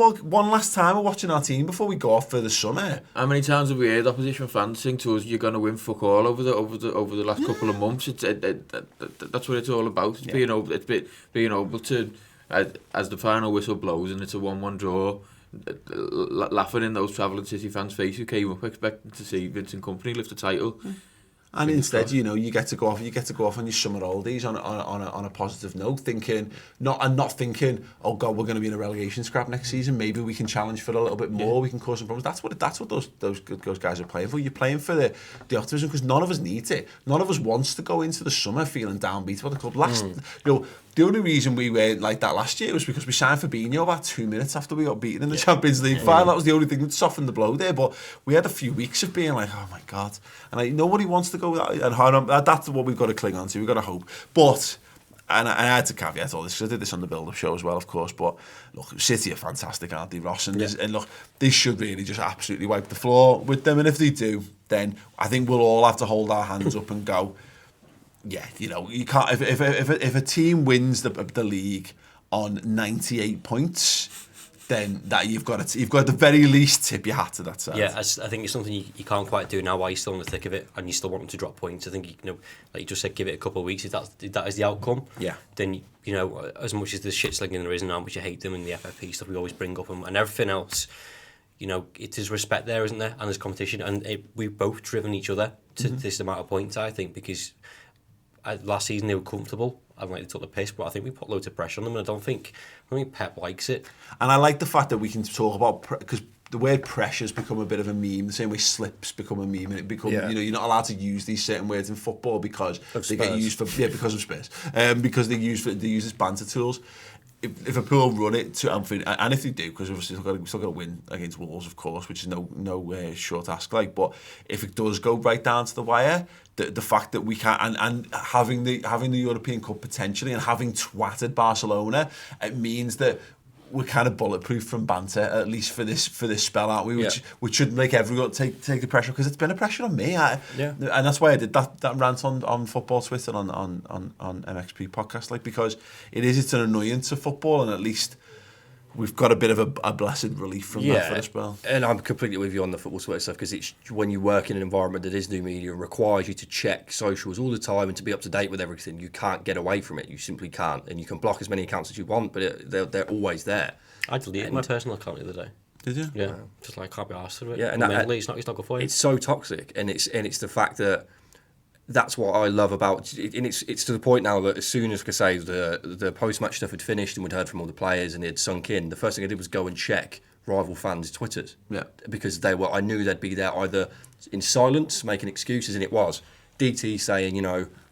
last time. We're watching our team before we go off for the summer. How many times have we heard opposition fans saying to us, "You're going to win fuck all over the last couple of months"? That's what it's all about. It's being able to, as the final whistle blows and it's a 1-1 draw, laughing in those travelling City fans' face who came up expecting to see Vincent Kompany lift the title. And instead, you get to go off on your summer holidays on a positive note, not thinking, oh God, we're going to be in a relegation scrap next season. Maybe we can challenge for a little bit more. We can cause some problems. That's what those guys are playing for. You're playing for the optimism because none of us needs it. None of us wants to go into the summer feeling downbeat about the club. The only reason we were like that last year was because we signed Fabinho about 2 minutes after we got beaten in the Champions League final. That was the only thing that softened the blow there. But we had a few weeks of being like, oh my God. And nobody wants to go and that's what we've got to cling on to. We've got to hope. But, and I had to caveat all this because I did this on the build-up show as well, of course. But look, City are fantastic, aren't they, Ross? And look, they should really just absolutely wipe the floor with them. And if they do, then I think we'll all have to hold our hands up and go, yeah, you can't. If a team wins the league on 98 points, then that you've got at the very least tip your hat to that side. Yeah, I think it's something you can't quite do now while you're still in the thick of it and you still want them to drop points. I think like you just said, give it a couple of weeks. If that is the outcome, then as much as the shit slinging there is and how much you hate them and the FFP stuff we always bring up and everything else, it is respect there, isn't there? And there's competition, and we've both driven each other to this amount of points. I think because last season they were comfortable and they took the piss, but I think we put loads of pressure on them, and I don't think Pep likes it. And I like the fact that we can talk about because the word pressure's become a bit of a meme, the same way slips become a meme, and it becomes you're not allowed to use these certain words in football because they get used for because of Spurs, because they use as banter tools. If a pool run it to Anfield, and if they do, because we've still got to win against Wolves, of course, which is no short task. But if it does go right down to the wire, the fact that we can and having the European Cup potentially and having twatted Barcelona, it means that we're kind of bulletproof from banter, at least for this spell, aren't we? Which should make everyone take the pressure, because it's been a pressure on me. And that's why I did that rant on football Twitter on MXP podcast, because it's an annoyance to football, and at least we've got a bit of a blessed relief from that for the spell. And I'm completely with you on the football Twitter stuff, because it's when you work in an environment that is new media and requires you to check socials all the time and to be up to date with everything, you can't get away from it. You simply can't. And you can block as many accounts as you want, but they're always there. I deleted my personal account the other day. Did you? Yeah, just like can't be arsed with it. Yeah, and it's not good for you. It's so toxic, and it's the fact that that's what I love about it, and it's to the point now that as soon as the post-match stuff had finished and we'd heard from all the players and it had sunk in, the first thing I did was go and check rival fans' Twitters. Yeah. Because I knew they'd be there either in silence, making excuses, and it was DT saying,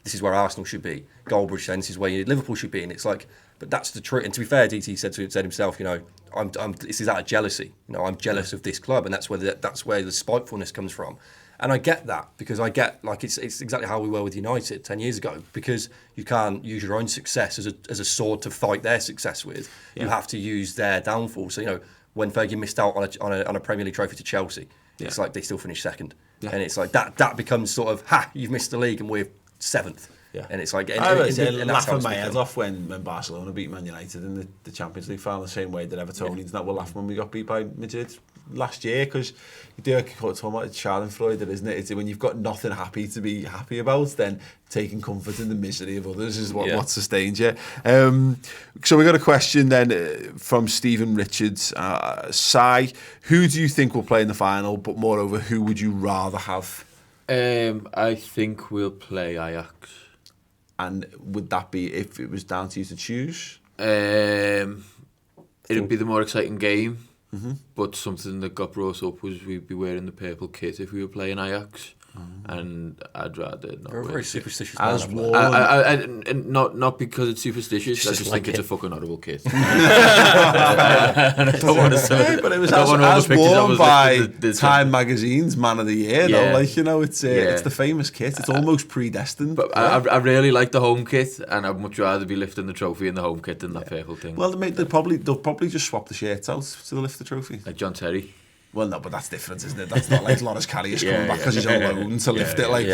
this is where Arsenal should be, Goldbridge saying this is where Liverpool should be, and it's like, but that's the truth. And to be fair, DT said himself, this is out of jealousy. I'm jealous of this club, and that's where the spitefulness comes from. And I get that, because I get it's exactly how we were with United 10 years ago, because you can't use your own success as a sword to fight their success with. Yeah. You have to use their downfall. So when Fergie missed out on a Premier League trophy to Chelsea, it's like they still finished second, and it's like that becomes sort of you've missed the league and we're seventh. Yeah. And it's like I laughing my head off when Barcelona beat Man United in the Champions League final, the same way that Evertonians that were laughing when we got beat by Madrid last year, because you do talk about Schadenfreude, isn't it? It's when you've got nothing happy to be happy about, then taking comfort in the misery of others is what sustains you. So we got a question then from Stephen Richards. Si, who do you think will play in the final, but moreover, who would you rather have? I think we'll play Ajax. And would that be if it was down to you to choose? It'd be the more exciting game, but something that got brought up was we'd be wearing the purple kit if we were playing Ajax. and I'd rather not. You're a wear very the kit. superstitious As man. warm. And not because it's superstitious. I just think it's a fucking horrible kit. And I don't want to Yeah, but it was as worn by Time Magazine's Man of the Year. Yeah. Though, like, you know, it's the famous kit. It's almost predestined. But I really like the home kit, and I'd much rather be lifting the trophy in the home kit than that purple thing. Well, they'll probably just swap the shirts out to lift the trophy. Like John Terry. Well, no, but that's different, isn't it? That's not like Loris Karius coming back because he's on loan to lift it. Like,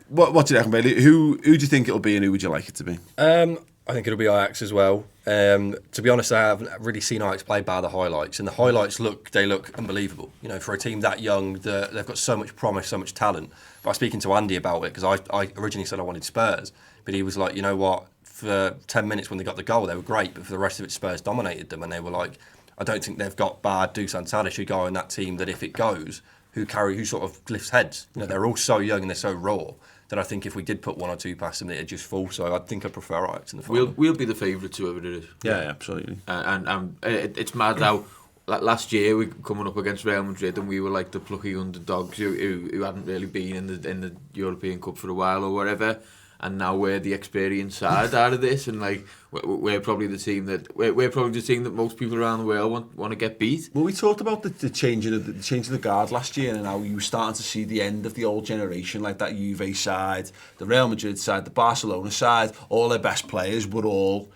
what do you reckon, Bailey? Who do you think it'll be, and who would you like it to be? I think it'll be Ajax as well. To be honest, I haven't really seen Ajax play by the highlights, and the highlights look unbelievable. You know, for a team that young, they've got so much promise, so much talent. But I was speaking to Andy about it, because I originally said I wanted Spurs, but he was like, you know what? For 10 minutes when they got the goal, they were great, but for the rest of it, Spurs dominated them, and they were like, I don't think they've got bad Dusan Tadic, who go in that team that if it goes, who sort of lifts heads. You know, they're all so young and they're so raw that I think if we did put one or two past them, it'd just fall. So I think I prefer Ajax in the final. We'll be the favourites, whoever it is. Yeah, absolutely. And it's mad how last year we coming up against Real Madrid, and we were like the plucky underdogs who hadn't really been in the European Cup for a while or whatever. And now we're the experienced side out of this, and like we're probably the team that most people around the world want to get beat. Well, we talked about the changing of the guard last year, and now you were starting to see the end of the old generation, like that Juve side, the Real Madrid side, the Barcelona side. All their best players were all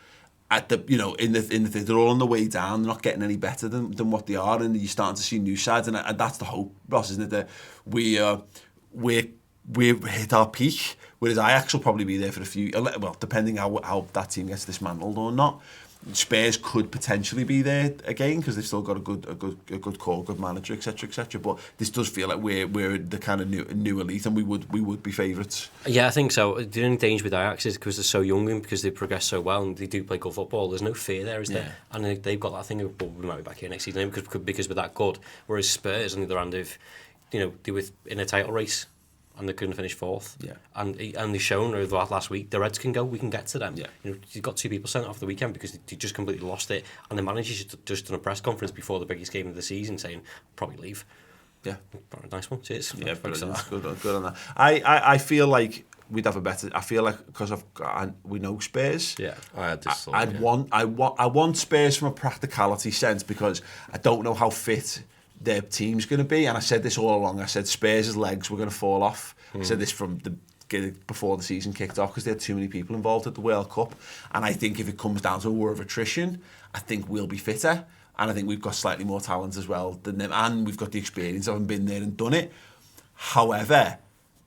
at the they're all on the way down. They're not getting any better than what they are, and you're starting to see new sides, and that's the hope, Ross, isn't it? That we've hit our peak. Whereas Ajax will probably be there for a few, well, depending how that team gets dismantled or not. Spurs could potentially be there again because they've still got a good core, good manager, etc., etc. But this does feel like we're the kind of new elite, and we would be favourites. Yeah, I think so. The only danger with Ajax is because they're so young and because they progress so well and they do play good football. There's no fear there, is there? And they've got that thing of, well, we might be back here next season because we're that good. Whereas Spurs, on the other hand, they were in a title race. And they couldn't finish fourth. Yeah. And they've shown over the last week, the Reds can go, we can get to them. Yeah. You know, you've got 2 people sent off the weekend because they just completely lost it. And the manager's just done a press conference before the biggest game of the season saying, probably leave. Yeah. Nice one, cheers. Yeah, good on that. I feel like we'd have a better. I feel like because we know Spurs. Yeah, I had this. I want Spurs from a practicality sense because I don't know how fit their team's going to be, and I said this all along. I said Spurs' legs were going to fall off. I said this from before the season kicked off because they had too many people involved at the World Cup, and I think if it comes down to a war of attrition, I think we'll be fitter, and I think we've got slightly more talent as well than them, and we've got the experience of having been there and done it. However,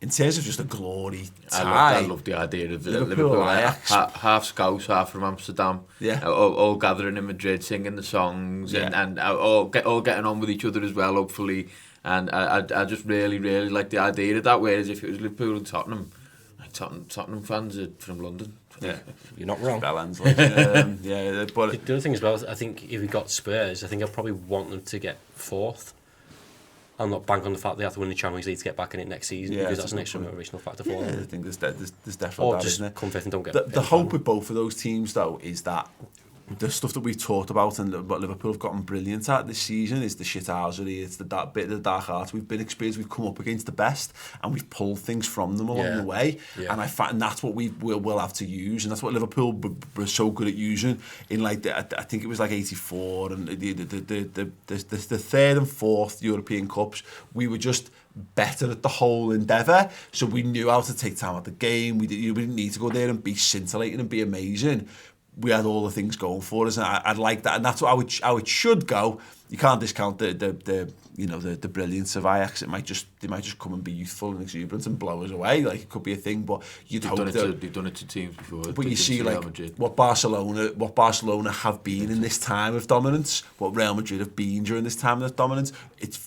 in terms of just a glory tie, I love the idea of Liverpool half Scouse, half from Amsterdam, all gathering in Madrid, singing the songs, and all getting on with each other as well, hopefully. And I just really, really like the idea of that. Whereas if it was Liverpool and Tottenham, like Tottenham fans are from London. Yeah, you're not wrong. Bellends, like, but the other thing as well, I think if we got Spurs, I think I'd probably want them to get fourth. I'll not bank on the fact they have to win the Champions League to get back in it next season because that's an extra motivational factor for them. I think there's definitely that, isn't it? Come fifth and don't get the hope with both of those teams, though, is that the stuff that we've talked about and what Liverpool have gotten brilliant at this season is the shithousery, it's the bit of the dark arts. We've been experienced, we've come up against the best, and we've pulled things from them along the way. Yeah. And that's what we'll have to use, and that's what Liverpool were so good at using in like I think it was like '84 and the third and fourth European Cups. We were just better at the whole endeavour, so we knew how to take time out of the game. We didn't need to go there and be scintillating and be amazing. We had all the things going for us, and I'd like that, and that's how it should go. You can't discount the brilliance of Ajax. They might just come and be youthful and exuberant and blow us away. Like, it could be a thing, but they've done it to teams before. But you see, like what Barcelona have been in this time of dominance, what Real Madrid have been during this time of dominance.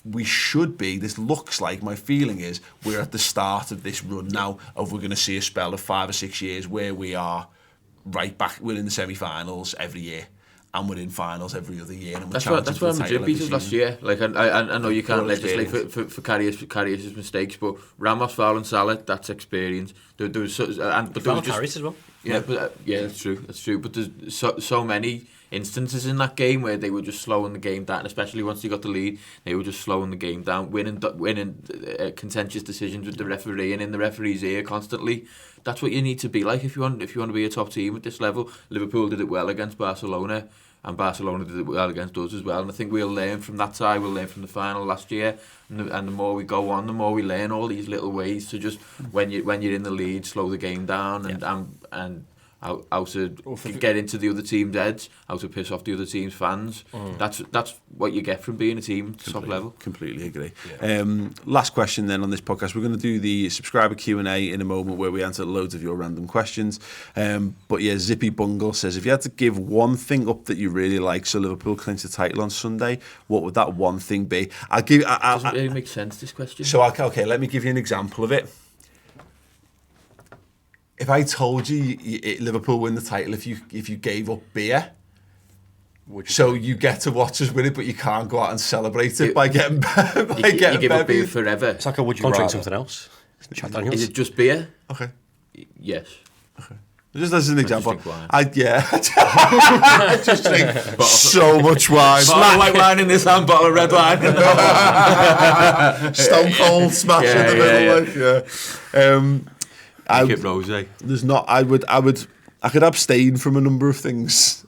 We should be. This looks like, my feeling is we're at the start of this run now. We're going to see a spell of 5 or 6 years where we are right back. We're in the semi-finals every year, and we're in finals every other year. And that's why Madrid beat us last year. Like, I know you can't legislate for Karius' mistakes, but Ramos, Val and Salah, that's experience. There was but there was Harris as well. Yeah, but that's true. That's true. But there's so many instances in that game where they were just slowing the game down, especially once they got the lead. They were just slowing the game down, winning contentious decisions with the referee and in the referee's ear constantly. That's what you need to be like if you want to be a top team at this level. Liverpool did it well against Barcelona, and Barcelona did it well against us as well. And I think we'll learn from that side. We'll learn from the final last year, and the more we go on, the more we learn all these little ways to just when you're in the lead, slow the game down and how to get into the other team's heads, how to piss off the other team's fans. That's what you get from being a team top level. Completely agree. Yeah. Last question then on this podcast. We're going to do the subscriber Q&A in a moment where we answer loads of your random questions. But yeah, Zippy Bungle says, if you had to give one thing up that you really like so Liverpool clinch the title on Sunday, what would that one thing be? Doesn't really make sense, this question. So, okay, let me give you an example of it. If I told you Liverpool win the title if you gave up beer, you get to watch us win it, but you can't go out and celebrate it by getting you give up beer forever. It's like a would you rather. Drink something else. Is it just beer? Okay. Yes. Okay. Just as an example, I just drink Bottle. So much wine. Bottle of white wine in this hand, bottle of red wine. Stone cold smash in the middle. There's not. I could abstain from a number of things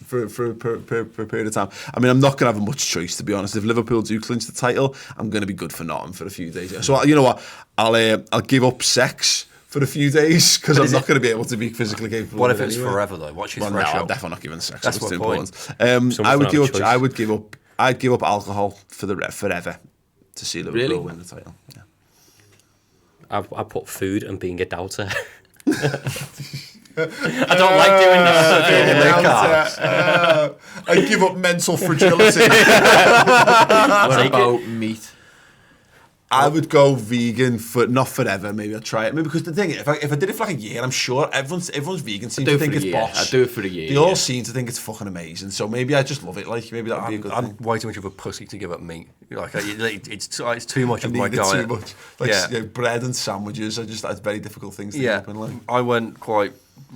for a period of time. I mean, I'm not going to have much choice, to be honest. If Liverpool do clinch the title, I'm going to be good for nothing for a few days. So you know what? I'll give up sex for a few days because I'm not going to be able to be physically capable. What if it's forever though? What's your threshold? I'm definitely not giving sex. That's too point. important. I'd give up alcohol forever to see Liverpool win the title. Yeah. I put food and being a doubter. I don't like doing this. I give up mental fragility. What about meat? I would go vegan for not forever. Maybe I'll try it. Maybe because the thing, if I did it for like a year, I'm sure everyone's vegan seems to think it's boss. I'd do it for a year. They all seem to think it's fucking amazing. So maybe I just love it. Like maybe that'd be a good thing. I'm way too much of a pussy to give up meat. Like it's too much of my Too diet. much. Like bread and sandwiches are just very difficult things to happen. Like I went quite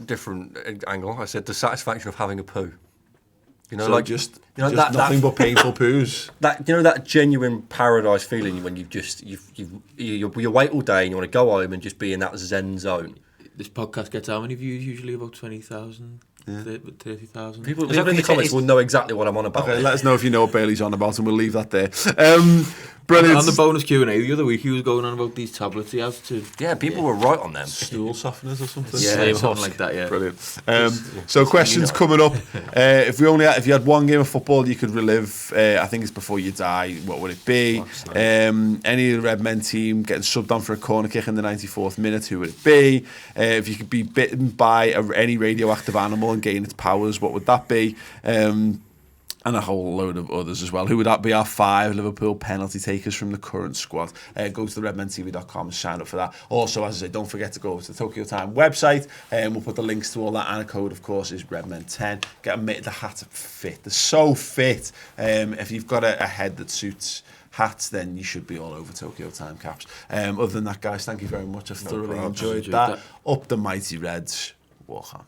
different angle. I said the satisfaction of having a poo. You know, so like just nothing but painful poos. That genuine paradise feeling when you wait all day and you want to go home and just be in that zen zone. This podcast gets how many views? Usually about 20,000, 30,000. People in the comments will know exactly what I'm on about. Okay, let us know if you know what Bailey's on about, and we'll leave that there. Brilliant. On the bonus Q&A the other week, he was going on about these tablets he has to... Yeah, people were right on them. Stool softeners or something. Yeah, something like that, yeah. Brilliant. So questions coming up. If you had one game of football you could relive, I think it's before you die, what would it be? Any of the Redmen team getting subbed on for a corner kick in the 94th minute, who would it be? If you could be bitten by any radioactive animal and gain its powers, what would that be? And a whole load of others as well. Who would that be? Our 5 Liverpool penalty takers from the current squad. Go to the redmentv.com and sign up for that. Also, as I say, don't forget to go to the Tokyo Time website, and we'll put the links to all that. And a code, of course, is Redmen10. Get them, the hats are fit. They're so fit. If you've got a head that suits hats, then you should be all over Tokyo Time caps. Other than that, guys, thank you very much. I've thoroughly enjoyed that. Up the mighty Reds. Walk on.